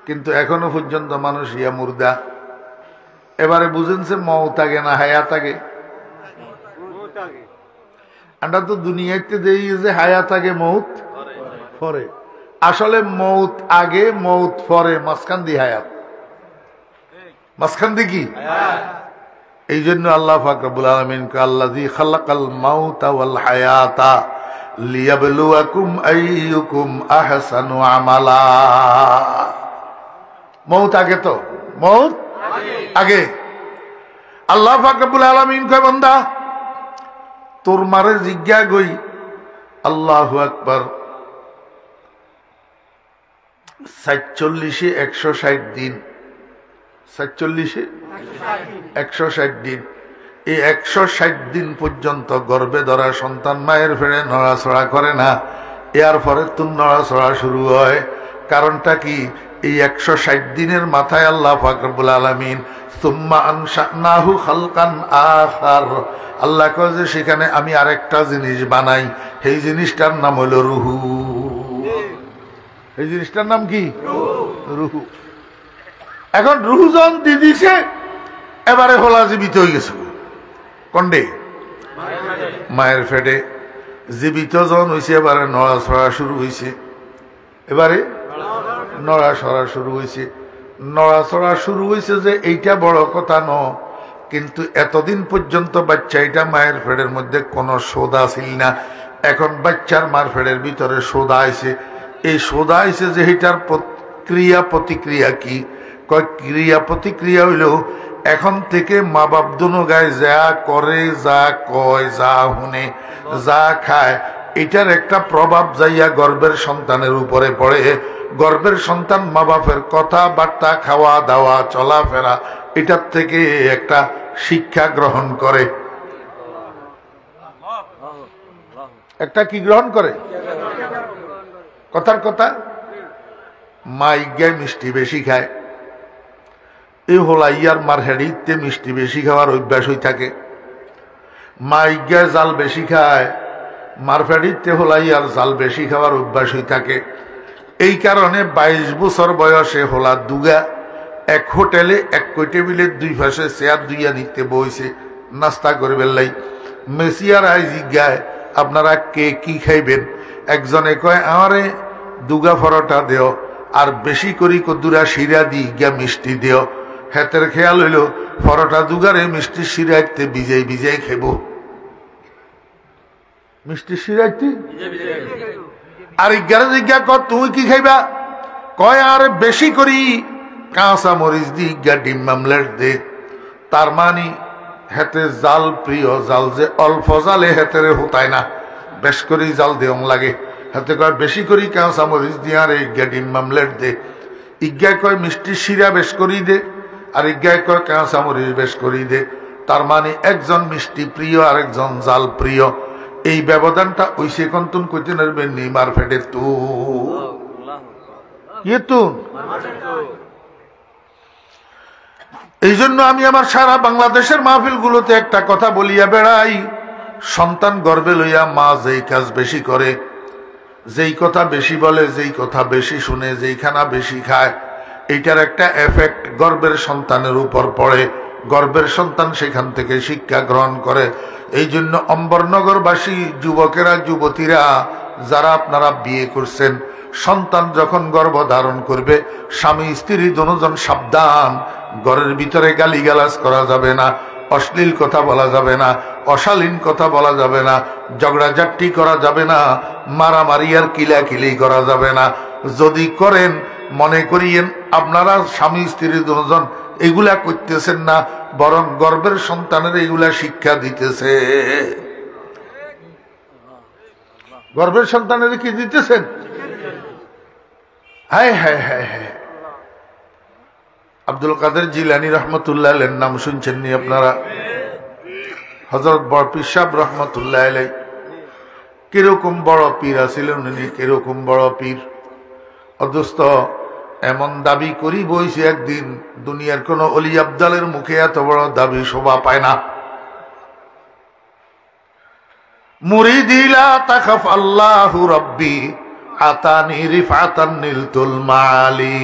কিন্তু এখনো পর্যন্ত মানুষ ইয়া মুর্দা। এবারে বুঝেনছে মৌত আগে না হায়াত আগে? আমরা তো দুনিয়াতে দেই যে হায়াত আগে মৌত পরে, আসলে মৌত আগে মৌত পরে, মাঝখান দিয়ে হায়াত। মাঝখান দিয়ে কি? এই জন্য আল্লাহ পাক রব্বুল আলামিন আল্লাযী খালাকাল মাউতা ওয়াল হায়াতা লিয়াবলুয়াকুম আইয়ুকুম আহসানু আমালা। মৌত আগে, তো মৌত আগে। আল্লাহ পাক রব্বুল আলামিন কয় বান্দা তোর মারে জিজ্ঞা গই, আল্লাহু আকবার, 47 160 দিন, 47 160 দিন, এই 160 দিন পর্যন্ত গর্ভে ধরা সন্তান মায়ের ফেড়ে নড়াচড়া করে না। এর পরে তুন নড়াচড়া শুরু হয়। কারণটা কি? এই 160 দিনের মাথায় আল্লাহ পাক রব্বুল আলামিন সুম্মা আনশানাহু খালকান আখার, আল্লাহ কয় যে সেখানে আমি আরেকটা জিনিস বানাই, সেই জিনিসটার নাম হলো রুহু। এই জিনিসটার নাম কি? রুহু। এখন রুহু যখন দিয়ে দিছে, এবারে হলা জীবিত হয়ে গেছে। কন্ডে? মায়ের ফেটে জীবিত যখন হয়েছে, এবারে নড়াচড়া শুরু হয়েছে। এবারে নড়াচড়া শুরু হয়েছে। নড়াচড়া শুরু হয়েছে যে এইটা বড় কথা ন, কিন্তু এতদিন পর্যন্ত বাচ্চা এটা মায়ের ফেড়ের মধ্যে কোনো সোদা ছিল না। এখন বাচ্চার মার ফেড়ের ভিতরে সোদা আইছে। এই সোদা আইছে যে এটার ক্রিয়া প্রতিক্রিয়া কি? কয় ক্রিয়া প্রতিক্রিয়া হইল এখন থেকে মা বাপ দুনো গায়ে যা করে, যা কয়, যা শুনে, যা খায়, এটার একটা প্রভাব যাইয়া গর্ভের সন্তানের উপরে পড়ে। গর্ভের সন্তান মা বাপের কথাবার্তা, খাওয়া দাওয়া, চলাফেরা, এটার থেকে একটা শিক্ষা গ্রহণ করে। একটা কি গ্রহণ করে? কথার কথা। মা ইজ্ঞায় মিষ্টি বেশি খায়, এই হোলাইয়ার মার হেডিতে মিষ্টি বেশি খাওয়ার অভ্যাস হয়ে থাকে। মা ইজ্ঞায় জাল বেশি খায়, মার ফেডিতে হোলাইয়ার জাল বেশি খাওয়ার অভ্যাস হয়ে থাকে। এই কারণে 22 বছর বয়সে হোলা দুগা এক হোটেলে এক টেবিলে 2 পাশে চেয়ার দুইয়া নিতে বইছে নাস্তা করবেন লাই। মেসিয়ার আই জিজ্ঞায় আপনারা কে কি খাইবেন? একজনে কয় আমারে দুগা পরোটা দেও, আর বেশি করি কদুরা শিরা দি গিয়া মিষ্টি দেও। হেতের খেয়াল হইল পরোটা দুগারে মিষ্টি শিরাইতে ভিজাই ভিজাই খেব। মিষ্টি শিরাইতে আর ইজ্ঞারে জিজ্ঞা কর তুমি কি খাইবা? কয় আর বেশি করি কাঁচা মরিচ দি ইজ্ঞা ডিম মামলেট দে। তার মানে হেতে জাল প্রিয়, জাল যে অল্প জালে হেতেরে হতায় না, বেশ করি জাল দেওয়া লাগে। হাতে কয় বেশি করি কাঁচা মরিচ দিয়ে আর ইজ্ঞা ডিম মামলেট দে। ইজ্ঞায় কয় মিষ্টি শিরা বেশ করি দে, আর ইজ্ঞায় কয় কাঁচা মরিচ বেশ করি দে। তার মানে একজন মিষ্টি প্রিয় আর একজন জাল প্রিয়। এই ব্যবধানটা ওই সেকন্তন কইতে নারবে নেইমার ফেটে তো এই জন্য আমি আমার সারা বাংলাদেশের মাহফিলগুলোতে একটা কথা বলিয়া বেড়াই, সন্তান গর্বে লইয়া মা যেই কাজ বেশি করে, যেই কথা বেশি বলে, যেই কথা বেশি শুনে, যেই খানা বেশি খায়, এইটার একটা এফেক্ট গর্বের সন্তানের উপর পড়ে। গর্বের সন্তান সেখান থেকে শিক্ষা গ্রহণ করে। এই জন্য অম্বরনগরবাসী যুবকেরা, যুবতীরা যারা আপনারা বিয়ে করছেন, সন্তান যখন গর্ভ ধারণ করবে, স্বামী স্ত্রী দুজন সাবধান। ঘরের ভিতরে গালিগালাজ করা যাবে না, অশ্লীল কথা বলা যাবে না, অশালীন কথা বলা যাবে না, ঝগড়াঝাটি করা যাবে না, মারামারি আর কিলাকিলি করা যাবে না। যদি করেন মনে করিয়েন আপনারা স্বামী স্ত্রী দুজন এগুলা করতেছেন না, বরং গর্ভের সন্তানের এগুলা শিক্ষা দিতেছে। গর্ভের সন্তানের কি দিতেছেন? হ্যাঁ হ্যাঁ হ্যাঁ হ্যাঁ। আব্দুল কাদের জিলানী রহমতুল্লাহ আলাইহির নাম শুনছেন নি আপনারা? হযরত বড় পীর সাহেব রহমতুল্লাহ আলাইহি কিরকম বড় পীর আছিলেন উনি, কিরকম বড় পীর। অদস্ত এমন দাবি করি বইছে একদিন, দুনিয়ার কোন অলি আবদালের মুখে এত বড় দাবি শোভা পায় না। মুরিদি লা তাখাফ আল্লাহু রাব্বি আতানি রিফাতান নিলতুল মালি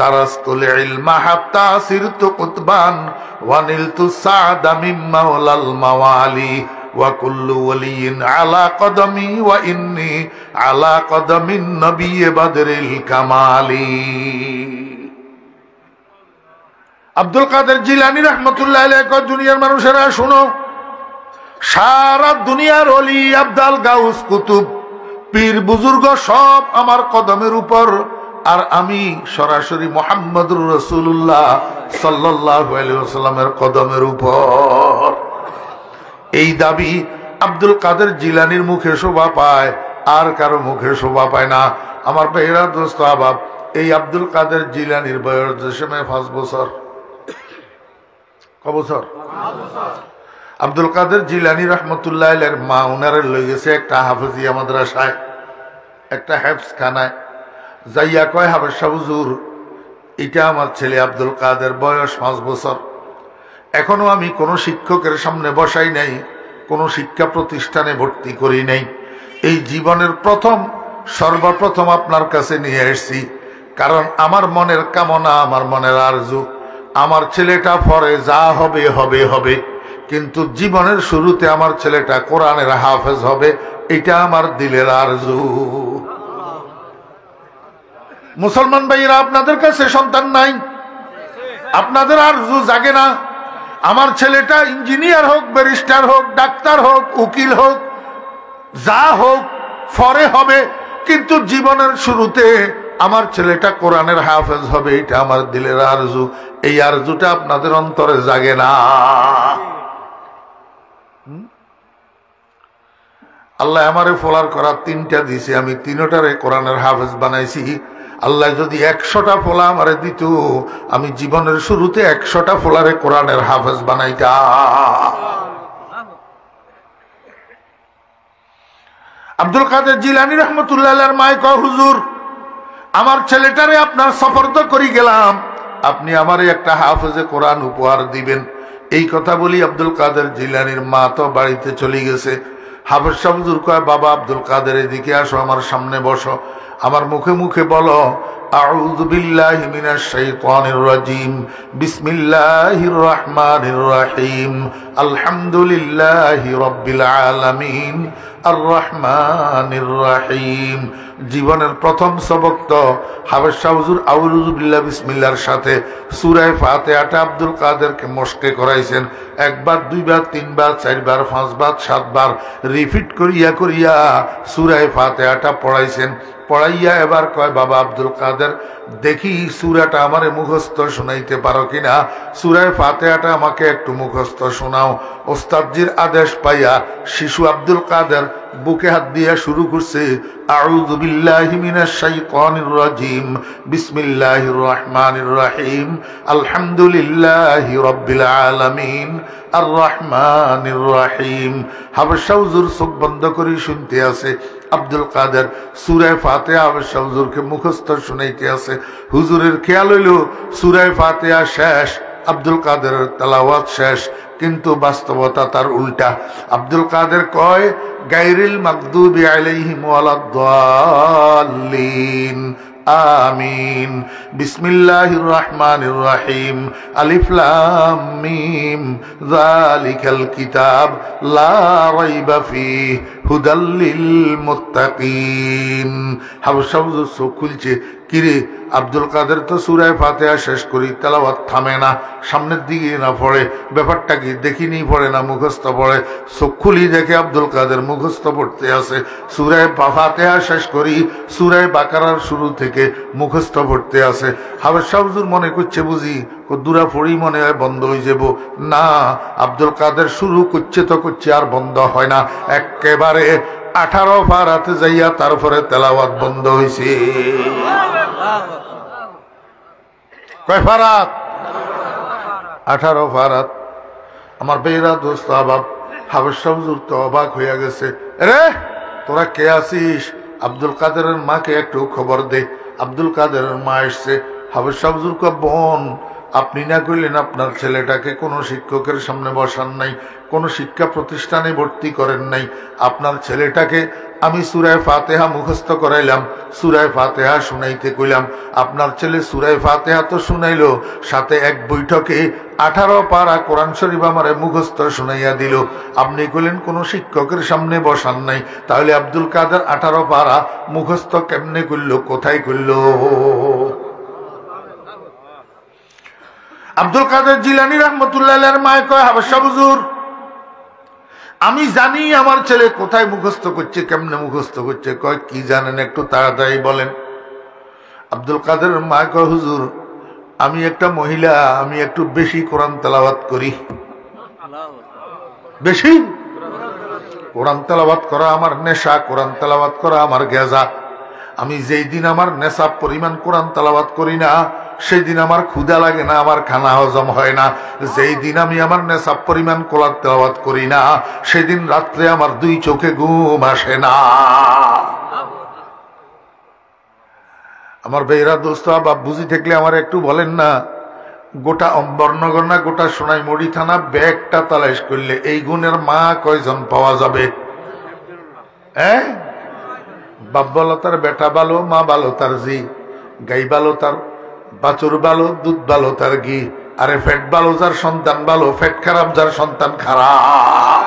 দারাস্তুল ইলমা হাত্তা সিরতু কুতবান ওয়া নিলতু সাদা মিন মাওলাল মাওয়ালি ওয়া কুল্লু ওয়ালিয়িন আলা কদমি ওয়া ইন্নী আলা কদমিন নবী বদরিল কামালি। আব্দুল কাদের জিলানী রাহমাতুল্লাহ আলাইহি কয়, দুনিয়ার মানুষেরা শুনো, সারা দুনিয়ার ওলি আবদাল গাউস কুতুব পীর বুজুর্গ সব আমার কদমের উপর, আর আমি সরাসরি মুহাম্মদুর রাসূলুল্লাহ সাল্লাল্লাহু আলাইহি ওয়াসাল্লামের কদমের উপর। এই দাবি আব্দুল কাদের জিলানীর মুখে শোভা পায়, আর কারো মুখে শোভা পায় না। আমার ভাইরা দোস্ত আবাব, এই আব্দুল কাদের জিলানীর বয়স দশমে 5 বছর। ক বছর? আব্দুল কাদের জিলানী রহমতুল্লাহ আলাইহির মা উনারে লই গেছে একটা হাফেজিয়া মাদ্রাসায়, একটা হেফজখানায়। যাইয়া কয়, হাফেজ সাহেব হুজুর, এটা আমার ছেলে আব্দুল কাদের, বয়স 5 বছর, এখনো আমি কোনো শিক্ষকের সামনে বসাই নাই, কোনো শিক্ষা প্রতিষ্ঠানে ভর্তি করি নাই। এই জীবনের সর্বপ্রথম আপনার কাছে নিয়ে এসেছি, কারণ আমার মনের কামনা, আমার মনের আরজু, আমার ছেলেটা পরে যা হবে হবে হবে, কিন্তু জীবনের শুরুতে আমার ছেলেটা কোরআনের হাফেজ হবে, এটা আমার দিলের আরজু। মুসলমান ভাইরা, আপনাদের কাছে সন্তান নাই, আপনাদের আরজু জাগে না? আমার ছেলেটা ইঞ্জিনিয়ার হোক, ব্যারিস্টার হোক, ডাক্তার হোক, উকিল হোক, যা হোক পরে হবে, কিন্তু জীবনের শুরুতে আমার ছেলেটা কোরআনের হাফেজ হবে, এটা আমার দিলের আরজু। এই আরজুটা আপনাদের অন্তরে জাগে না। আল্লাহ আমারে ফলার করা 3টা দিছে, আমি 3টারে কোরআনের হাফেজ বানাইছি। আল্লাহ যদি 100টা ফোলা আমারে দিত, আমি জীবনের শুরুতে 100টা ফোলারে কোরআনের হাফেজ বানাইতাম। আব্দুল কাদের জিলানী রহমতুল্লাহ আলাইহির মায় কয়, হুজুর, আমার ছেলেটারে আপনার সফরদ করি গেলাম, আপনি আমারে একটা হাফেজে কোরআন উপহার দিবেন। এই কথা বলি আব্দুল কাদের জিলানীর মা তো বাড়িতে চলে গেছে। হাফেজ সাহেব হুজুর কয়, বাবা আব্দুল কাদের, এদিকে আসো, আমার সামনে বসো, আমার মুখে মুখে বলো, আউযু বিল্লাহি মিনাশ শাইতানির রাজিম, বিসমিল্লাহির রহমানির রহিম, আলহামদুলিল্লাহি রাব্বিল আলামিন, আর রহমানির রহিম। জীবনের প্রথম সবক তো হাফেজ সাহেব হুজুর আউযু বিল্লাহি বিসমিল্লাহর সাথে সূরা ফাতিহাটা আব্দুল কাদেরকে মস্কে করাইছেন। 1 বার, 2 বার, 3 বার, 4 বার, 5 বার, 7 বার রিপিট করিয়া করিয়া সূরা ফাতিহাটা পড়াইছেন। পড়াইয়া এবার কয়, বাবা আব্দুল কাদের, দেখি সূরাটা আমারে মুখস্থ শোনাইতে পারো কিনা, সূরা ফাতিহাটা আমাকে একটু মুখস্থ শোনাও। ওস্তাদজির আদেশ পাইয়া শিশু আব্দুল কাদের বুকে হাত দিয়া শুরু করছে আউযু বিল্লাহি মিনাশ শাইতানির রাজিম বিসমিল্লাহির রহমানির রহিম আলহামদুলিল্লাহি রাব্বিল আলামিন আর রহমানির রহিম। হাবশা হুজুর চোখ বন্ধ করে শুনতে আছে। আব্দুল কাদের সূরা ফাতিহা হাবশা হুজুরকে মুখস্থ শুনাইতে আছে। হুজুরের খেয়াল হইল সূরা ফাতিহা শেষ, আব্দুল কাদেরের তেলাওয়াত শেষ, কিন্তু বাস্তবতা তার উল্টা। আব্দুল কাদের কয় গায়রিল মাগদুবি আলাইহিম ওয়ালাদ-দাল্লিন আমিন বিসমিল্লাহির রহমানির রহিম আলিফ লাম মিম যালিকাল কিতাব লা রাইবা ফীহি হুদাল লিল মুত্তাকিন। হাবশা হুজুর চোখ খুলছে, কিরে আব্দুল কাদের তো সূরা ফাতিহা শেষ করি তেলাওয়াত থামে না, সামনের দিকে না পড়ে, ব্যাপারটা কি দেখিনি পড়ে না মুখস্থ পড়ে। চোখ খুলি দেখে আব্দুল কাদের মুখস্থ পড়তে আছে। সূরা ফাতিহা শেষ করি সূরা বাকারার শুরু থেকে মুখস্থ পড়তে আছে। হাবশা হুজুর মনে করছে বুঝি দুরা পড়ি মনে হয় বন্ধ হয়ে যাব। না, আব্দুল কাদের শুরু করছে তো করছে আর বন্ধ হয় না, একেবারে 18 পারাতে যাইয়া তারপরে তেলাওয়াত বন্ধ হয়েছে। কয় ফারাত? 18 ফারাত। আমার বেরা দোস্ত আবাব হাবশা হুজুর তো অবাক হইয়া গেছে। রে তোরা কে আছিস? আব্দুল কাদেরের মাকে একটু খবর দে। আব্দুল কাদেরের মা এসছে। হাবশা হুজুর কয় বোন, আপনি না কইলেন আপনার ছেলেটাকে কোনো শিক্ষকের সামনে বসান নাই, কোনো শিক্ষা প্রতিষ্ঠানে ভর্তি করেন নাই। আপনার ছেলেটাকে আমি সূরা ফাতিহা মুখস্থ করাইলাম, সূরা ফাতিহা শুনাইতে কইলাম। আপনার ছেলে সূরা ফাতিহা তো শুনাইলো, সাথে এক বৈঠকে 18 পারা কোরআন শরীফ আমারে মুখস্থ শুনাইয়া দিল। আপনি কইলেন কোনো শিক্ষকের সামনে বসান নাই, তাহলে আব্দুল কাদের 18 পারা মুখস্থ কেমনে করলো, কোথায় করলো? আব্দুল কাদের জিলানী রাহমাতুল্লাহ আলাইহির মা কয় হাবশা হুজুর আমি জানি আমার ছেলে কোথায় মুখস্থ করছে, কেমনে মুখস্থ করছে। কয় কি জানেন একটু তাড়াতাড়ি বলেন। আব্দুল কাদেরের মা কয় হুজুর আমি একটা মহিলা, আমি একটু বেশি কোরআন তেলাওয়াত করি। বেশি কোরআন তেলাওয়াত করা আমার নেশা, কোরআন তেলাওয়াত করা আমার গেজা। আমি যেই দিন আমার নেশা পরিমাণ কোরআন তেলাওয়াত করি না সেই দিন আমার ক্ষুধা লাগে না, আমার খানা হজম হয় না। যেই দিন আমি আমার নেশাব পরিমাণ কোরআন তেলাওয়াত করি না সেদিন রাত্রে আমার 2 চোখে ঘুম আসে না। আমার বেরা দোস্ত বাপ বুঝি থাকলে আমার একটু বলেন না, গোটা অম্বরনগর না গোটা সোনাইমুড়ি থানা ব্যাগটা তালাশ করলে এই গুণের মা কয়জন পাওয়া যাবে? হ্যাঁ, বাপ ভালো তার বেটা ভালো, মা ভালো তার জি, গাই ভালো তার বাছুর ভালো, দুধ ভালো তার ঘি। আরে ফ্যাট ভালো যার সন্তান ভালো, ফ্যাট খারাপ যার সন্তান খারাপ।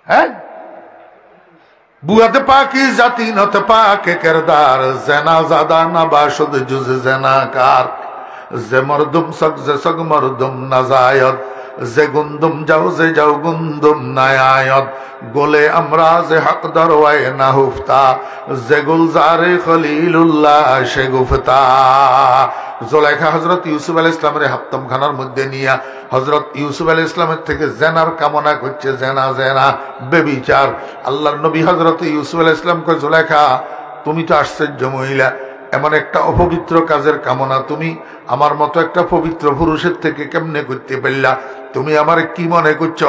হ্যাঁ, বুয়াতে পাকি জাতি নতে পাকে কেরদার, জেনা জাদা না বাসদ জুজ জেনাকার, যে মরদুম সক যে সক মরদুম নাজায়ত, যে গুন্দুম যাও যে যাও গুন্দুম নায়ায়ত, গোলে আমরা যে হক দরওয়ায় না হুফতা, যে গুলজারে খলিলুল্লাহ সে গুফতা। জুলাইখা হযরত ইউসুফ আলাইহিস ইসলামের হাত্তম খানার মধ্যে নিয়া হযরত ইউসুফ আলাইহিস ইসলামের থেকে জেনার কামনা করছে, জেনা জেনা বেবিচার। আল্লাহর নবী হযরত ইউসুফ আলাইহিস ইসলাম কয় জুলাইখা তুমি তো আশ্চর্য মহিলা, এমন একটা অপবিত্র কাজের কামনা তুমি আমার মতো একটা পবিত্র পুরুষের থেকে কেমনে করতে পারলা? তুমি আমার কি মনে করছো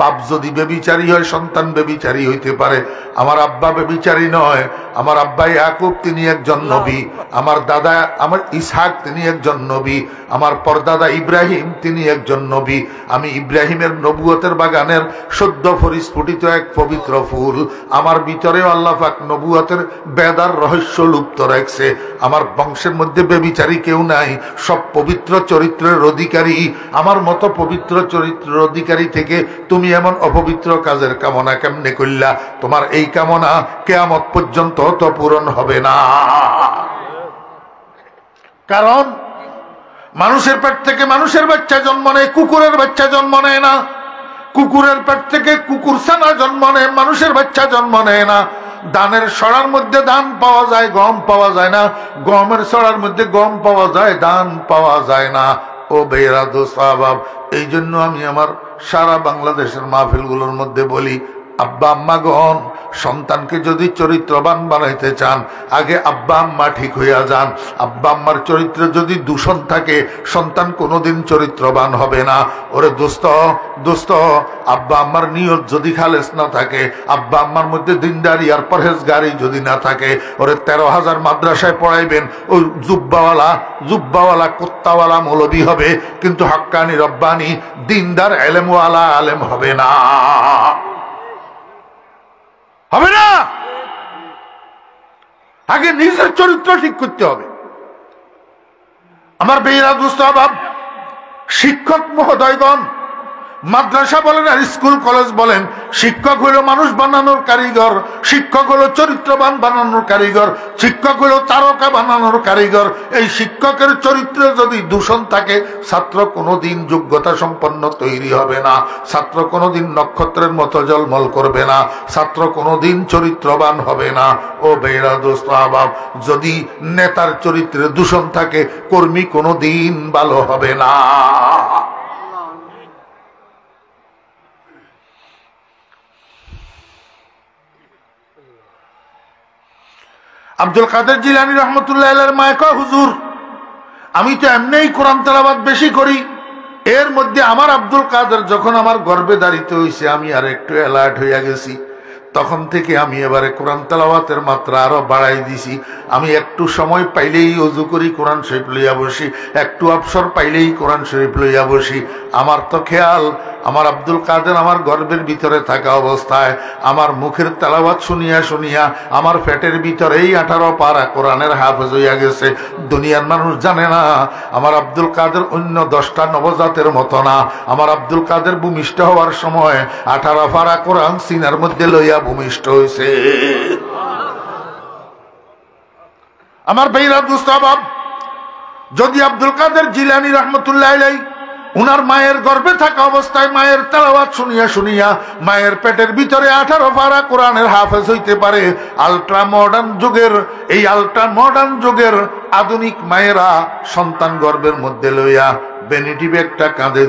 বাপ যদি বেবিচারী হয় সন্তান বেবিচারী হইতে পারে? আমার আব্বা বেবিচারী নয়, আমার আব্বা ইয়াকুব তিনি একজন নবী, আমার দাদা আমার ইসহাক তিনি একজন নবী, আমার পরদাদা ইব্রাহিম তিনি একজন নবী। আমি ইব্রাহিমের নবুয়তের বাগানের সদ্য পরিস্ফুটিত এক পবিত্র ফুল। আমার ভিতরেও আল্লাহ পাক নবুয়তের বেদার রহস্য লুপ্ত রাখছে। আমার বংশের মধ্যে বেবিচারী কেউ নাই, সব পবিত্র চরিত্রের অধিকারী। আমার মতো পবিত্র চরিত্রের অধিকারী থেকে তুমি এমন অপবিত্র কাজের কামনা কেমনে করলা? তোমার এই কামনা কিয়ামত পর্যন্ত তো পূরণ হবে না। কারণ মানুষের পেট থেকে মানুষের বাচ্চা জন্ম নেয়, কুকুরের বাচ্চা জন্ম নেয় না। কুকুরের পেট থেকে কুকুর ছানা জন্ম নেয়, মানুষের বাচ্চা জন্ম নেয় না। ধানের সরার মধ্যে ধান পাওয়া যায়, গম পাওয়া যায় না। গমের সরার মধ্যে গম পাওয়া যায়, ধান পাওয়া যায় না। ও বেরা দোস্ত, এই জন্য আমি আমার সারা বাংলাদেশের মাহফিলগুলোর মধ্যে বলি, আব্বা আম্মাগণ সন্তানকে যদি চরিত্রবান বানাইতে চান, আগে আব্বা আম্মা ঠিক হইয়া যান। আব্বা আম্মার চরিত্রে যদি দূষণ থাকে, সন্তান কোনোদিন চরিত্রবান হবে না। ওরে দোস্ত দোস্ত, আব্বা আম্মার নিয়ত যদি খালেস না থাকে, আব্বা আম্মার মধ্যে দিনদারি আর পরহেজগারি যদি না থাকে, ওরে 13,000 মাদ্রাসায় পড়াইবেন, ওই জুব্বাওয়ালা কুত্তাওয়ালা মৌলবী হবে, কিন্তু হাক্কানি রব্বানি দিনদার এলেমওয়ালা আলেম হবে না, হবে না। আগে নিজের চরিত্র ঠিক করতে হবে। আমার বেইরা দোস্ত বাব, শিক্ষক মহোদয়গণ, মাদ্রাসা বলেন আর স্কুল কলেজ বলেন, শিক্ষক হলো মানুষ বানানোর কারিগর, শিক্ষক হলো চরিত্রবান বানানোর কারিগর, শিক্ষক হলো তারকা বানানোর কারিগর। এই শিক্ষকের চরিত্রে যদি দূষণ থাকে, ছাত্র কোনোদিন যোগ্যতা সম্পন্ন তৈরি হবে না, ছাত্র কোনোদিন নক্ষত্রের মতো জলমল করবে না, ছাত্র কোনোদিন চরিত্রবান হবে না। ও বেইরা দোস্ত আবাব, যদি নেতার চরিত্রে দূষণ থাকে, কর্মী কোনোদিন ভালো হবে না। আব্দুল কাদের জিলানী রহমতুল্লাহ আলাইহির মায়ে কয়, হুজুর আমি তো এমনিই কোরআন তেলাওয়াত বেশি করি, এর মধ্যে আমার আব্দুল কাদের যখন আমার গর্ভে দাঁড়িতে হয়েছে, আমি আর একটু অ্যালার্ট হইয়া গেছি, তখন থেকে আমি এবারে কোরআন তেলাওয়াতের মাত্রা আরো বাড়াই দিছি। আমি একটু সময় পাইলেই ওযু করি, কোরআন শরীফ লইয়া বসি, একটু অবসর পাইলেই কোরআন শরীফ লইয়া বসি। আমার তো খেয়াল, আমার আব্দুল কাদের আমার গর্ভের ভিতরে থাকা অবস্থায় আমার মুখের তেলাওয়াত শুনিয়া শুনিয়া আমার পেটের ভিতরেই 18 পারা কোরআনের হাফেজ হইয়া গেছে। দুনিয়ার মানুষ জানে না আমার আব্দুল কাদের অন্য 10টা নবজাতের মতো না। আমার আব্দুল কাদের ভূমিষ্ঠ হওয়ার সময় 18 পারা কোরআন সিনার মধ্যে লইয়া ভূমিষ্ঠ হয়েছে। আমার বেইরা দোস্ত বাব, যদি আব্দুল কাদের জিলানী রহমতুল্লাহ আলাইহি উনার মায়ের গর্ভে থাকা অবস্থায় মায়ের তেলাওয়াত শুনিয়া শুনিয়া মায়ের পেটের ভিতরে 18 পারা কোরআনের হাফেজ হইতে পারে, আল্ট্রা মডার্ন যুগের আধুনিক মায়েরা সন্তান গর্ভের মধ্যে লইয়া ভ্যানিটি ব্যাগটা কাঁধে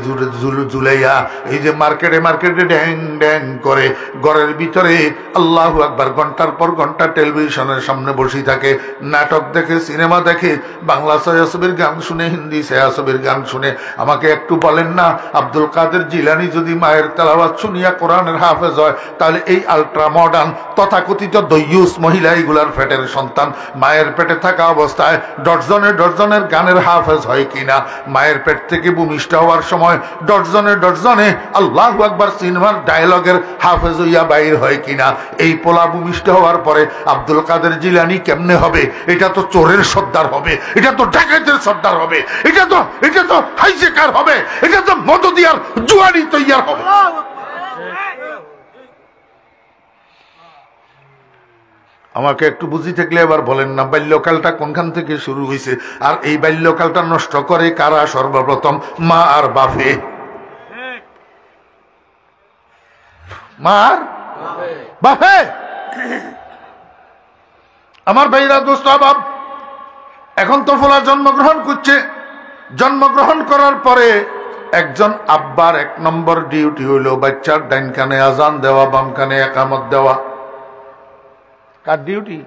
ঝুলাইয়া এই যে মার্কেটে ড্যাং ড্যাং করে ঘরের ভিতরে আল্লাহু আকবার ঘন্টার পর ঘন্টা টেলিভিশনের সামনে বসে থাকে, নাটক দেখে, সিনেমা দেখে, বাংলা ছায়াছবির গান শুনে, হিন্দি ছায়াছবির গান শুনে। আমাকে একটু বলেন না, আব্দুল কাদের জিলানী যদি মায়ের তেলাওয়াত শুনিয়া কোরআনের হাফেজ হয়, তাহলে এই আল্ট্রা মডার্ন তথাকথিত দয়ুস মহিলা এইগুলার পেটের সন্তান মায়ের পেটে থাকা অবস্থায় ডজনে গানের হাফেজ হয় কিনা? মায়ের পেট থেকে ভূমিষ্ঠ হওয়ার সময় ডজনে আল্লাহু আকবার সিনেমার ডায়লগের হাফেজ হইয়া বাইর হয় কিনা? এই পোলা ভূমিষ্ঠ হওয়ার পরে আব্দুল কাদের জিলানী কেমনে হবে? এটা তো চোরের সর্দার হবে, এটা তো ডাকাতের সর্দার হবে, এটা তো হাইজেকার হবে, এটা তো মদদিয়ার জুয়ারি তৈয়ার হবে। আমাকে একটু বুঝি থাকলে এবার বলেন না, বাল্যকালটা কোনখান থেকে শুরু হয়েছে? আর এই বাল্যকালটা নষ্ট করে কারা? সর্বপ্রথম মা আর বাপে। মা আর বাপে। আমার ভাইরা দোস্ত বাপ, এখন তো ফোলা জন্মগ্রহণ করছে। জন্মগ্রহণ করার পরে একজন আব্বার 1 নম্বর ডিউটি হইল বাচ্চার ডাইন কানে আজান দেওয়া, বাম কানে একামত দেওয়া। কার ডিউটি?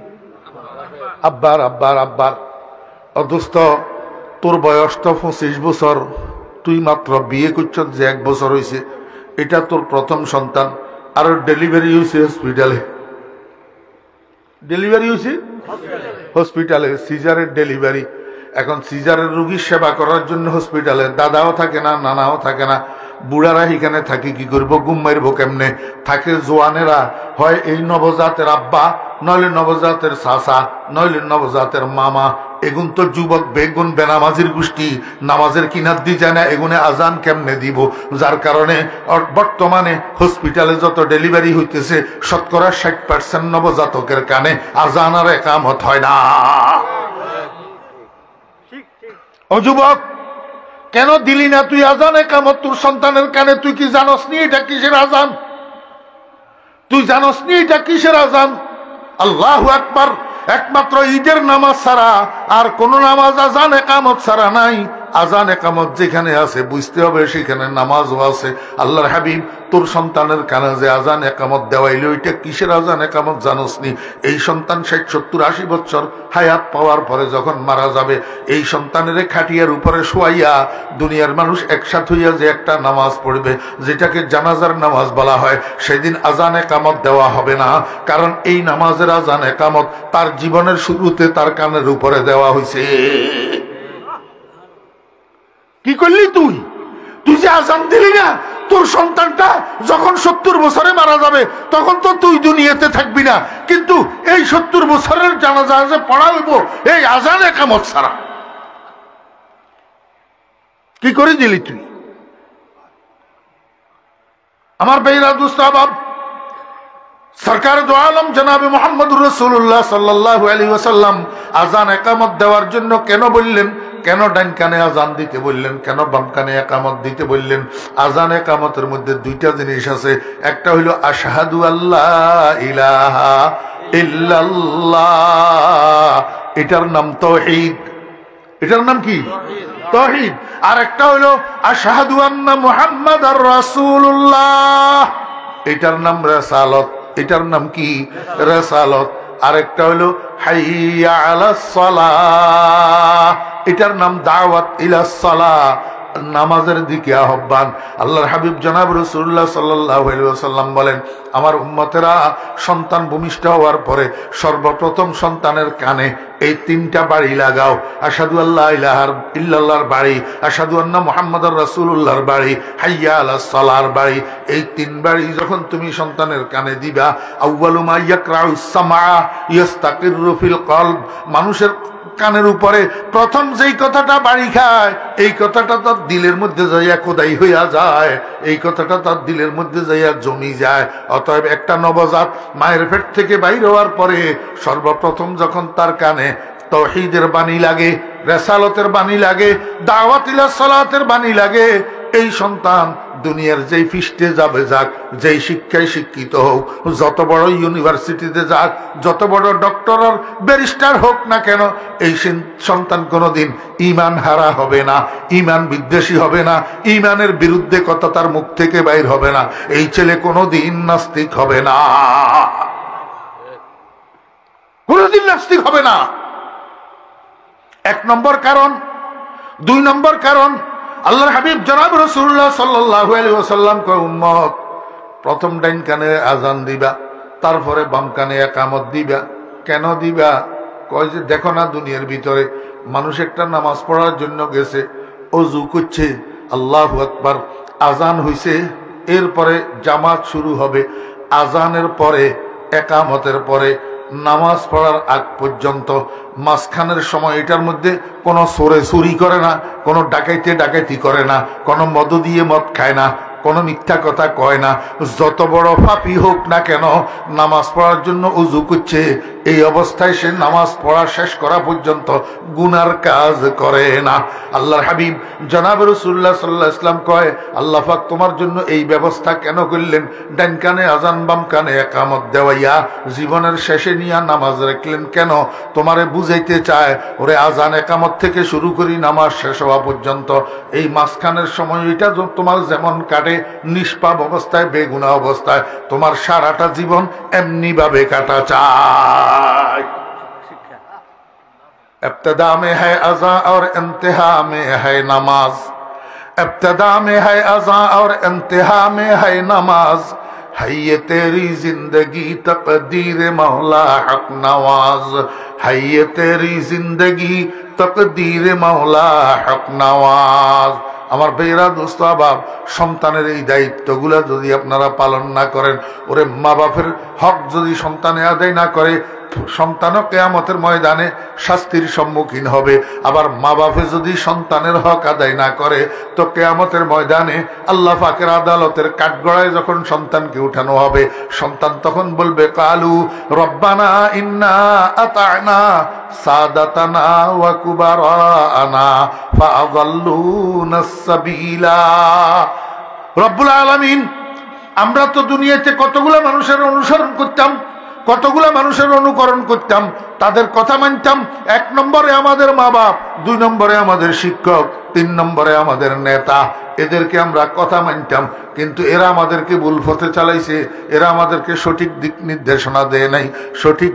আব্বার। অদোস্ত, তোর বয়স তো 25 বছর, তুই মাত্র বিয়ে করছ, যে 1 বছর হয়েছে, এটা তোর প্রথম সন্তান, আর ডেলিভারি হয়েছে হসপিটালে। সিজারের ডেলিভারি। এখন সিজারের রুগীর সেবা করার জন্য হসপিটালে দাদাও থাকে না, নানাও থাকে না, বুড়ারা এখানে থাকি কি করবো? ঘুম মারবো কেমনে? থাকে জোয়ানেরা, হয় এই নবজাতের আব্বা, নইলে নবজাতের চাচা, নইলে নবজাতের মামা। এগুন তো যুবক বেগুন বেনামাজির গোষ্ঠী, নামাজের কিনার দিয়ে যায় না, এগুনে আজান কেমনে দিব? যার কারণে বর্তমানে হসপিটালে যত ডেলিভারি হইতেছে 60% নবজাতকের কানে আজান আর একামত হয় না। ও যুবক, কেন দিলি না তুই আজান একামত তোর সন্তানের কানে? তুই কি জানস নি এটা কিসের আজান? তুই জানস নি এটা কিসের আজান? আল্লাহু আকবার। একমাত্র ঈদের নামাজ ছাড়া আর কোন নামাজ আজান একামত ছাড়া নাই। আজান একামত যেখানে আছে বুঝতে হবে সেখানে নামাজও আছে। আল্লাহর হাবিব তোর সন্তানের কানে যে আজান একামত দেওয়াইল ওইটা কিসের আজান একামত জানোস নি? এই সন্তান 60, 70, 80 বছর হায়াত পাওয়ার পরে যখন মারা যাবে, এই সন্তানের খাটিয়ার উপরে শোয়াইয়া দুনিয়ার মানুষ একসাথে হইয়া যে একটা নামাজ পড়বে যেটাকে জানাজার নামাজ বলা হয়, সেদিন আজান একামত দেওয়া হবে না। কারণ এই নামাজের আজান একামত তার জীবনের শুরুতে তার কানের উপরে দেওয়া হয়েছে। কি করলি তুই? তুই যে আজান দিলি না, তোর সন্তানটা যখন 70 বছরে মারা যাবে তখন তো তুই দুনিয়াতে থাকবি না, কিন্তু এই 70 বছরের জানাজা যে পড়া হইব এই আজান একামত ছাড়া। কি করে দিলি তুই? আমার বেইরা দুস্ত আবাব, সরকার দো আলম জনাবে মুহাম্মদুর রাসূলুল্লাহ সাল্লাল্লাহু আলাইহি ওয়াসাল্লাম আজান একামত দেওয়ার জন্য কেন বললেন? কেন ডান কানে আজান দিতে বললেন? কেন বাম কানে একামত দিতে বললেন? আজান একামতের মধ্যে দুইটা জিনিস আছে। একটা হইল আশহাদু আল্লাহ ইলাহা ইল্লাল্লাহ, এটার নাম তাওহীদ। এটার নাম কি? তাওহীদ। আর একটা হইল আশহাদু আন্না মুহাম্মাদার রাসূলুল্লাহ, এটার নাম রিসালাত। এটার নাম কি? রিসালাত। আরেকটা হলো হাইয়া আলাস সালাহ, এটার নাম দাওয়াত ইলাস সালাহ, নামাজের দিকে আহ্বান। আল্লাহর হাবিব জনাব রাসূলুল্লাহ সাল্লাল্লাহু আলাইহি ওয়াসাল্লাম বলেন, আমার উম্মতেরা সন্তান ভূমিষ্ঠ হওয়ার পরে সর্বপ্রথম সন্তানের কানে এই 3টা বাড়ি লাগাও। আশহাদু আল্লা ইলাহা ইল্লাল্লাহর বাড়ি, আশহাদু আন্না মুহাম্মাদার রাসূলুল্লাহর বাড়ি, হাইয়া আলাস সালাহর বাড়ি। এই 3 বাড়ি যখন তুমি সন্তানের কানে দিবা, আউয়ালু মা ইয়াকরাউস সামা ইয়াস্তাকিরু ফিল কলব, মানুষের কানের উপরে প্রথম যেই কথাটা বাড়ি খায় এই কথাটা তার দিলের মধ্যে যাইয়া খোদাই হইয়া যায়, এই কথাটা তার দিলের মধ্যে যাইয়া জমি যায়। অতএব একটা নবজাত মায়ের পেট থেকে বাইর হওয়ার পরে সর্বপ্রথম যখন তার কানে তাওহীদের বাণী লাগে, রিসালাতের বাণী লাগে, দাওয়াত ইলাস সালাতের বাণী লাগে, এই সন্তান দুনিয়ার যেই পৃষ্ঠে যাবে যাক, যেই শিক্ষায় শিক্ষিত হোক, যত বড় ইউনিভার্সিটিতে যাক, যত বড় ডক্টর আর ব্যারিস্টার হোক না কেন, এই সন্তান কোনোদিন ঈমান হারা হবে না, ঈমান বিদ্বেষী হবে না, ঈমানের বিরুদ্ধে কথা তার মুখ থেকে বাইর হবে না। এই ছেলে কোনোদিন নাস্তিক হবে না, কোনোদিন নাস্তিক হবে না। 1 নম্বর কারণ। 2 নম্বর কারণ, আল্লাহর হাবিব জনাব রাসূলুল্লাহ সাল্লাল্লাহু আলাইহি ওয়াসাল্লাম কয়, উম্মত প্রথম ডাইন কানে আজান দিবা, তারপরে বাম কানে একামত দিবা। কেন দিবা? কয় যে দেখো না দুনিয়ার ভিতরে মানুষ একটা নামাজ পড়ার জন্য গেছে, ওযু করছে, আল্লাহু আকবার, আজান হইছে, এরপরে জামাত শুরু হবে, আজানের পরে একামতের পরে নামাজ পড়ার আগ পর্যন্ত মাঝখানের সময় এটার মধ্যে কোনো চোরে চুরি করে না, কোনো ডাকাইতি করে না, কোনো মদ দিয়ে মদ খায় না, কোনো মিথ্যা কথা কয় না। যত বড় পাপী হোক না কেন নামাজ পড়ার জন্য উযু করছে, এই অবস্থায় সে নামাজ পড়া শেষ করা পর্যন্ত গুনার কাজ করে না। আল্লাহর হাবিব জনাব রাসূলুল্লাহ সাল্লাল্লাহু আলাইহি ওয়াসাল্লাম কয়, আল্লাহ পাক তোমার জন্য এই ব্যবস্থা কেন করলেন? ডান কানে আজান বাম কানে একামত দেওয়াইয়া জীবনের শেষে নিয়া নামাজ রাখলেন কেন? তোমারে বুঝাইতে চায়, ওরে আজান একামত থেকে শুরু করি নামাজ শেষ হওয়া পর্যন্ত এই মাঝখানের সময় এটা তোমার যেমন কাটে নিষ্পাপ অবস্থায়, বেগুনাহ অবস্থায়, তোমার সারাটা জীবন এমনি ভাবে কাটা চায়। इब्तिदा में है अज़ा और इंतहा में है नमाज, इब्तिदा में है अज़ा और इंतहा में है नमाज, है ये तेरी जिंदगी तकदीर मौला हक नवाज, है ये तेरी जिंदगी तकदीर मौला हक नवाज। আমার বেরা দোস্ত বাপ, সন্তানের এই দায়িত্বগুলা যদি আপনারা পালন না করেন, ওরে মা বাপের হক যদি সন্তানে আদায় না করে, সন্তানও কিয়ামতের ময়দানে শাস্তির সম্মুখীন হবে। আবার মা বাপে যদি সন্তানের হক আদায় না করে তো কিয়ামতের ময়দানে আল্লাহ পাকের আদালতের কাঠগড়ায় যখন সন্তানকে উঠানো হবে, সন্তান তখন বলবে, কালু রব্বানা ইন্না আতা'না সাদাতানা ওয়া কুবারানা ফাআযাল্লুনাস সাবিলা। রব্বুল আলামিন, আমরা তো দুনিয়াতে কতগুলো মানুষের অনুসরণ করতাম, কতগুলা মানুষের অনুকরণ করতাম, তাদের কথা মানতাম। 1 নম্বরে আমাদের মা বাপ, 2 নম্বরে আমাদের শিক্ষক, 3 নম্বরে আমাদের নেতা, এদেরকে আমরা কথা মানতাম, কিন্তু এরা আমাদেরকে ভুল পথে চালাইছে, এরা আমাদেরকে সঠিক দিক নির্দেশনা দেয় নাই, সঠিক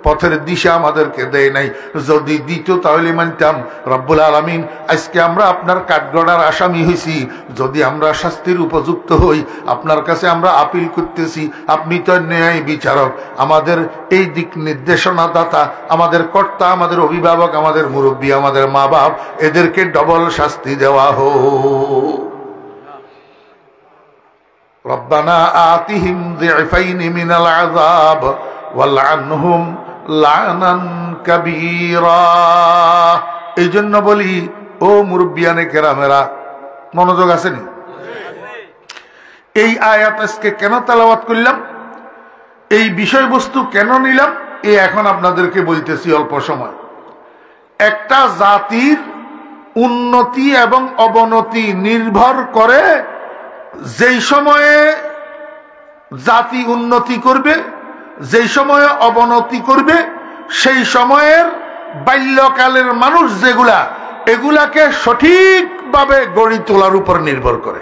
পথের দিশা আমাদেরকে দেয় নাই। যদি দিত তাহলে মানতাম। রব্বুল আলামিন, আজকে আমরা আপনার কাঠগড়ার আসামি হয়েছি, যদি আমরা শাস্তির উপযুক্ত হই, আপনার কাছে আমরা আপিল করতেছি, আপনি তো ন্যায় বিচারক, আমাদের এই দিক নির্দেশনা দাতা, আমাদের কর্তা, আমাদের অভিভাবক, আমাদের মুরব্বী, আমাদের মা বাপ, এদেরকে ডবল শাস্তি দেওয়া হোক। রব্বানা আতিহিম যিফাইনি মিনাল আযাব ওয়ালআনহুম লানান কাবীরা। এই জন্য বলি, ও মুরব্বিয়ানে কেরামেরা, মনোযোগ আসেনি? এই আয়াত আজকে কেন তেলাওয়াত করলাম, এই বিষয়বস্তু কেন নিলাম, এখন আপনাদেরকে বলতেছি অল্প সময়। একটা জাতির উন্নতি এবং অবনতি নির্ভর করে যেই সময়ে জাতি উন্নতি করবে, যেই সময়ে অবনতি করবে, সেই সময়ের বাল্যকালের মানুষ যেগুলা, এগুলাকে সঠিকভাবে গড়ি তোলার উপর নির্ভর করে।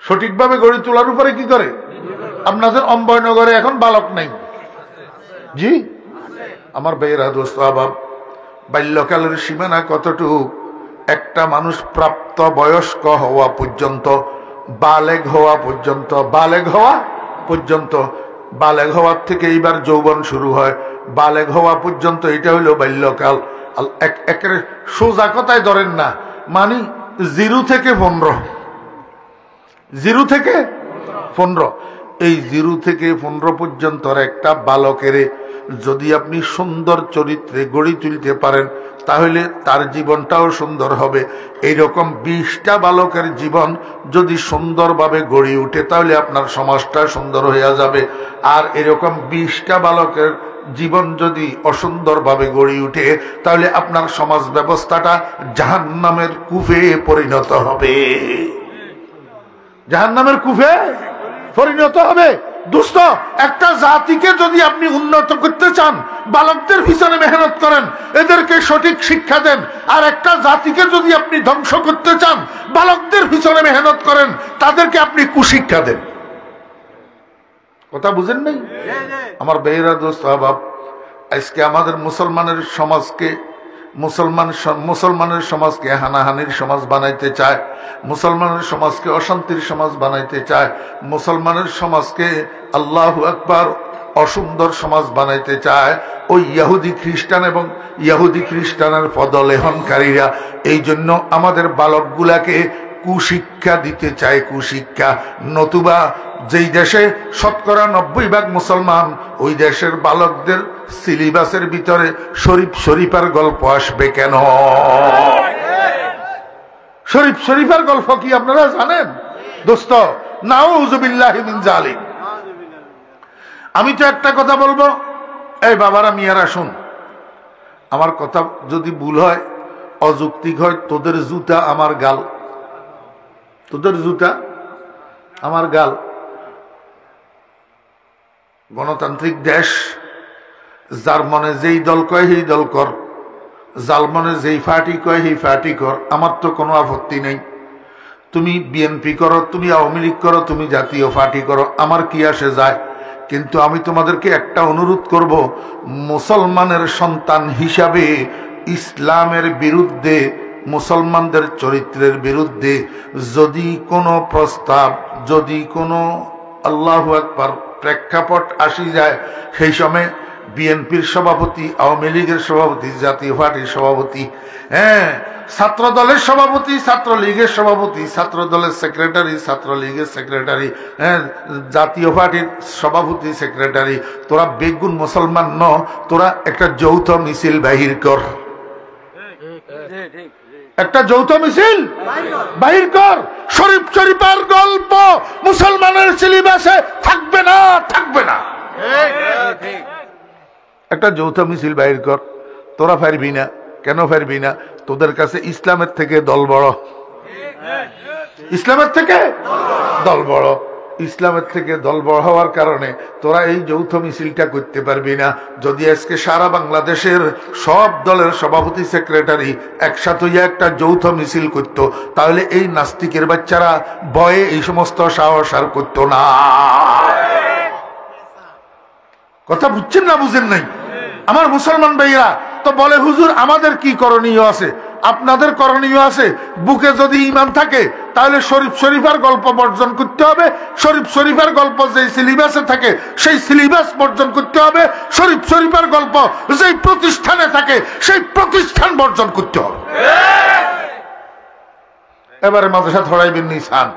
সঠিকভাবে গড়ি তোলার উপরে কি করে? আপনাদের অম্বয়নগরে এখন বালক নাই, জি আমার ভাইয়েরা, দোস্ত আবাব, বাল্যকালের সীমানা কতটুকু? একটা মানুষ প্রাপ্ত বয়স্ক হওয়া পর্যন্ত, বালেগ হওয়া পর্যন্ত, বালেগ হওয়া পর্যন্ত, বালেগ হওয়ার থেকে এইবার যৌবন শুরু হয়, বালেগ হওয়া পর্যন্ত এটা হইল বাল্যকাল। একের সোজা কথায় ধরেন না, মানে 0 থেকে 15, 0 থেকে 15, এই 0 থেকে 15 পর্যন্ত একটা বালকের যদি আপনি সুন্দর চরিত্রে গড়ি তুলতে পারেন, তাহলে তার জীবনটাও সুন্দর হবে। এইরকম 20টা বালকের জীবন যদি সুন্দরভাবে গড়ে উঠে, তাহলে আপনার সমাজটা সুন্দর হয়ে যাবে। আর এরকম 20টা বালকের জীবন যদি অসুন্দরভাবে গড়ে উঠে, তাহলে আপনার সমাজ ব্যবস্থাটা জাহান্নামের কূপে পরিণত হবে, জাহান্নামের কূপে পরিণত হবে। দোস্ত, একটা জাতিকে যদি আপনি উন্নত করতে চান, বালকদের পিছনে মেহনত করেন, এদেরকে সঠিক শিক্ষা দেন। আর একটা জাতিকে যদি আপনি ধ্বংস করতে চান, বালকদের পিছনে মেহনত করেন, তাদেরকে আপনি কুশিক্ষা দেন। কথা বুঝেন নাই? আমার ভাইয়েরা, দোস্ত আহবাব, আজকে আমাদের মুসলমানের সমাজকে হানাহানির সমাজ বানাইতে চায়, মুসলমানের সমাজকে অশান্তির সমাজ বানাইতে চায়, মুসলমানের সমাজকে আল্লাহু আকবার অসুন্দর সমাজ বানাইতে চায় ওই ইহুদি খ্রিস্টান এবং ইহুদি খ্রিস্টানের পদলেহনকারীরা। এই জন্য আমাদের বালকগুলাকে কুশিক্ষা দিতে চায়, কুশিক্ষা। নতুবা যেই দেশে 90% মুসলমান, ওই দেশের বালকদের সিলেবাসের ভিতরে শরীফার গল্প আসবে কেন? শরীফার গল্প কি আপনারা জানেন দোস্ত? নাউযুবিল্লাহি মিন যালিক। আমি তো একটা কথা বলবো, এই বাবারা, মিয়ারা, শুন, আমার কথা যদি ভুল হয়, অযৌক্তিক হয়, তোদের জুতা আমার গাল, তোদের জুতা আমার গাল। গণতান্ত্রিক দেশ, যার মনে যেই দল কয় সেই দল কর, যার মনে যেই পার্টি কয় সেই পার্টি কর, আমার তো কোনো আপত্তি নেই। তুমি বিএনপি করো, তুমি আওয়ামী লীগ করো, তুমি জাতীয় পার্টি করো, আমার কি আসে যায়। কিন্তু আমি তোমাদেরকে একটা অনুরোধ করব, মুসলমানের সন্তান হিসাবে ইসলামের বিরুদ্ধে, মুসলমানদের চরিত্রের বিরুদ্ধে যদি কোনো প্রস্তাব, যদি কোনো আল্লাহু আকবার প্রেক্ষাপট আসি যায়, সেই সময় বিএনপির সভাপতি, আওয়ামী লীগের সভাপতি, জাতীয় পার্টির সভাপতি, ছাত্র দলের সভাপতি, ছাত্রলীগের সভাপতি, ছাত্র দলের সেক্রেটারি, ছাত্রলীগের সেক্রেটারি, জাতীয় পার্টির সভাপতি, সেক্রেটারি, তোরা বেগুন মুসলমান ন, তোরা একটা যৌথ মিছিল বাহির কর, একটা যৌথ মিছিল বাহির কর। শরীফার গল্প মুসলমানের সিলেবাসে থাকবে না, থাকবে না। একটা যৌথ মিছিল বাহির কর। তোরা পারবি না, কেন পারবি না? তোদের কাছে ইসলামের থেকে দল বড়, ইসলামের থেকে দল বড়। ইসলামের থেকে দলবড় হওয়ার কারণে তোরা এই যৌথ মিছিলটা করতে পারবি না। যদি আজকে সারা বাংলাদেশের সব দলের সভাপতি সেক্রেটারি একসাথে একটা যৌথ মিছিল করত, তাহলে এই নাস্তিকের বাচ্চারা ভয়ে এই সমস্ত সাহস আর করত না। কথা বুঝছেন না বুঝেন নাই? আমার মুসলমান ভাইরা তো বলে, হুজুর আমাদের কি করণীয় আছে? আপনাদের করণীয় আছে। বুকে যদি ঈমান থাকে তাহলে শরীফ শরীফের গল্প বর্জন করতে হবে। শরীফ শরীফের গল্প যেই সিলেবাসে থাকে সেই সিলেবাস বর্জন করতে হবে। শরীফ শরীফের গল্প যেই প্রতিষ্ঠানে থাকে সেই প্রতিষ্ঠান বর্জন করতে হবে। এবারে মাদ্রাসা ধরাইবেন নি চান,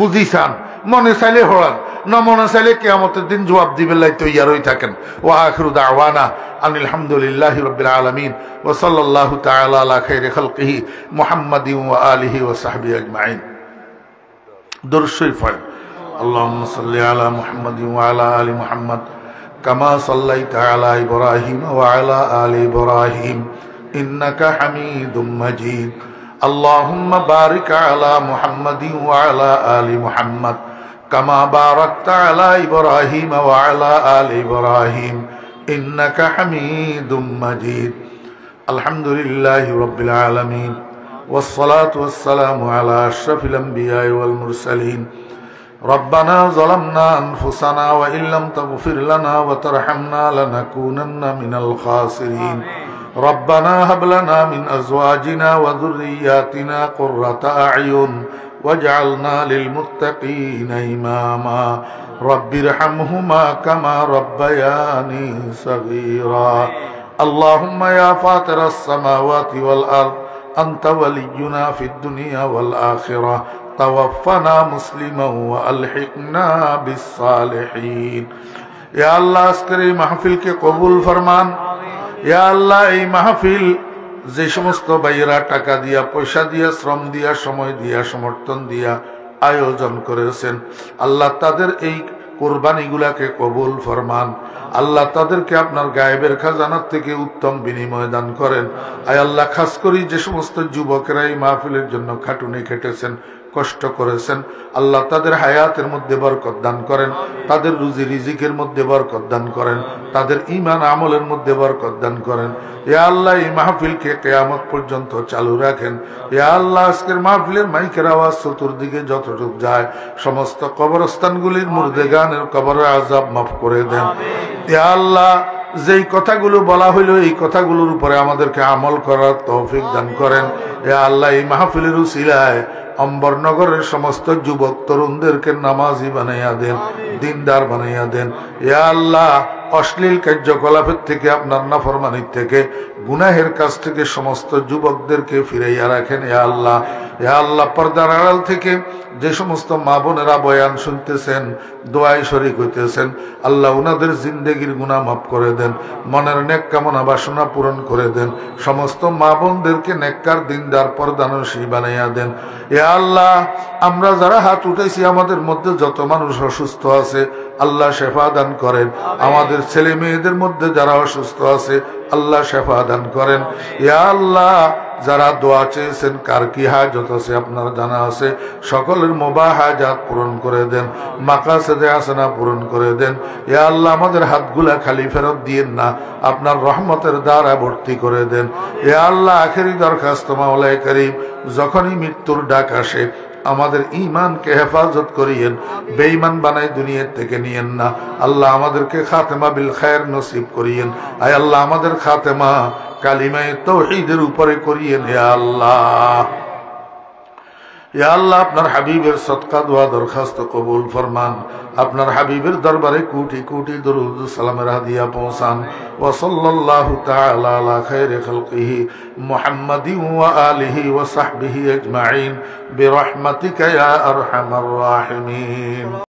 বুঝি চান, মনে চাইলে হরান, না মনে চাইলে কিয়ামতের দিন জবাব দিবেন লাই তৈয়ার হয়ে থাকেন। ওয়া আখিরু দাওয়ানা আনিল হামদুলিল্লাহি রাব্বিল আলামিন ওয়া সাল্লাল্লাহু তাআলা আলা খাইরি খালকিহি মুহাম্মাদিন ওয়া আলিহি ওয়া সাহবিহি আজমাইন। দুরূদ শরীফ পড়েন। আল্লাহুম্মা সাল্লি আলা মুহাম্মাদিন ওয়া আলা আলি মুহাম্মাদ কামা সাল্লাইতা আলা ইব্রাহিম ওয়া আলা আলি ইব্রাহিম ইন্নাকা হামিদুম মাজিদ। اللهم بارك على محمد وعلى آل محمد كما باركت على إبراهيم وعلى آل إبراهيم إنك حميد مجيد. الحمد لله رب العالمين والصلاة والسلام على أشرف الأنبياء والمرسلين. ربنا ظلمنا أنفسنا وإن لم تغفر لنا وترحمنا لنكونن من الخاسرين. ربنا هب لنا من أزواجنا وذرياتنا قرة أعين واجعلنا للمتقين إماما. رب ارحمهما كما ربياني صغيرا. اللهم يا فاطر السماوات والأرض أنت ولينا في الدنيا والآخرة توفنا مسلما وألحقنا بالصالحين. يا الله আজকের এই মাহফিলকে কবুল ফরমান। ইয়া আল্লাহ, এই মাহফিল যে সমস্ত ভাইয়েরা টাকা দিয়া, পয়সা দিয়া, শ্রম দিয়া, সময় দিয়া, সমর্থন দিয়া আয়োজন করেছেন, আল্লাহ তাদের এই কোরবানিগুলাকে কবুল ফরমান। আল্লাহ তাদেরকে আপনার গায়েবের খাজানার থেকে উত্তম বিনিময় দান করেন। আয় আল্লাহ, খাস করে যে সমস্ত যুবকেরা এই মাহফিলের জন্য খাটুনি খেটেছেন, কষ্ট করেছেন, আল্লাহ তাদের হায়াতের মধ্যে বরকত দান করেন, তাদের রুজি রিজিকের মধ্যে বরকত দান করেন, তাদের ঈমান আমলের মধ্যে বরকত দান করেন। ইয়া আল্লাহ, এই মাহফিলকে কিয়ামত পর্যন্ত চালু রাখেন। ইয়া আল্লাহ, আজকের মাহফিলের মাইকের আওয়াজ চতুর্দিকে যতটুক যায় সমস্ত কবরস্থানগুলির মুর্দেগানের কবরের আযাব মাফ করে দেন। ইয়া আল্লাহ, যেই কথাগুলো বলা হইল এই কথাগুলোর উপরে আমাদেরকে আমল করার তৌফিক দান করেন। ইয়া আল্লাহ, এই মাহফিলের উসিলায় অম্বরনগরের সমস্ত যুবক তরুণদেরকে নামাজি বানাইয়া দেন, দিনদার বানাইয়া দেন। ইয়া আল্লাহ, অশ্লীল কার্যকলাপের থেকে, আপনার নাফরমানির থেকে, গুনাহের কাছ থেকে সমস্ত যুবকদেরকে ফিরাইয়া রাখেন। ইয়া আল্লাহ, ইয়া আল্লাহ, পর্দার আড়াল থেকে যে সমস্ত মা বোনেরা বয়ান শুনতেছেন, দোয়ায় শরীক হইতেছেন, আল্লাহ উনাদের জিন্দেগির গুনাহ মাফ করে দেন, মনের নেক কামনা বাসনা পূরণ করে দেন, সমস্ত মা বোনদেরকে নেককার দিনদার পর্দানশী বানাইয়া দেন। ইয়া আল্লাহ, আমরা যারা হাত উঠাইছি আমাদের মধ্যে যত মানুষ অসুস্থ আছে আল্লাহ শেফা দান করেন। আমাদের ছেলে মেয়েদের মধ্যে যারা অসুস্থ আছে আল্লাহ শেফা দান করেন। ইয়া আল্লাহ, যারা দোয়া চেয়েছেন, কার কি হাজত আছে আপনার জানা আছে, সকলের মুবাহ হাজাত পূরণ করে দেন, মাকাসেদে হাসানা পূরণ করে দেন। ইয়া আল্লাহ, আমাদের হাতগুলা খালি ফেরত দিয়েন না, আপনার রহমতের দ্বারা ভর্তি করে দেন। ইয়া আল্লাহ, আখেরি দরখাস্ত মাওলায়ে কারীম, যখনই মৃত্যুর ডাক আসে আমাদের ঈমানকে হেফাজত করিয়েন, বেঈমান বানাই দুনিয়ার থেকে নিয়েন না। আল্লাহ, আমাদেরকে খাতেমা বিল খায়ের নসিব করিয়েন। আয় আল্লাহ, আমাদের খাতেমা কালিমায়ে তাওহীদের উপরে করিয়েন। ইয়া আল্লাহ, ইয়া আল্লাহ, আপনার হাবিবের সদকা দোয়া দরখাস্ত কবুল ফরমান। আপনার হাবিবের দরবারে কোটি কোটি দরুদ সালামের হাদিয়া পৌঁছান। ওয়া সাল্লাল্লাহু তাআলা আলা খায়রি খালকিহি মুহাম্মাদিন ওয়া আলিহি ওয়া সাহবিহি আজমাইন বিরহমাতিকা ইয়া আরহামার রাহিমিন।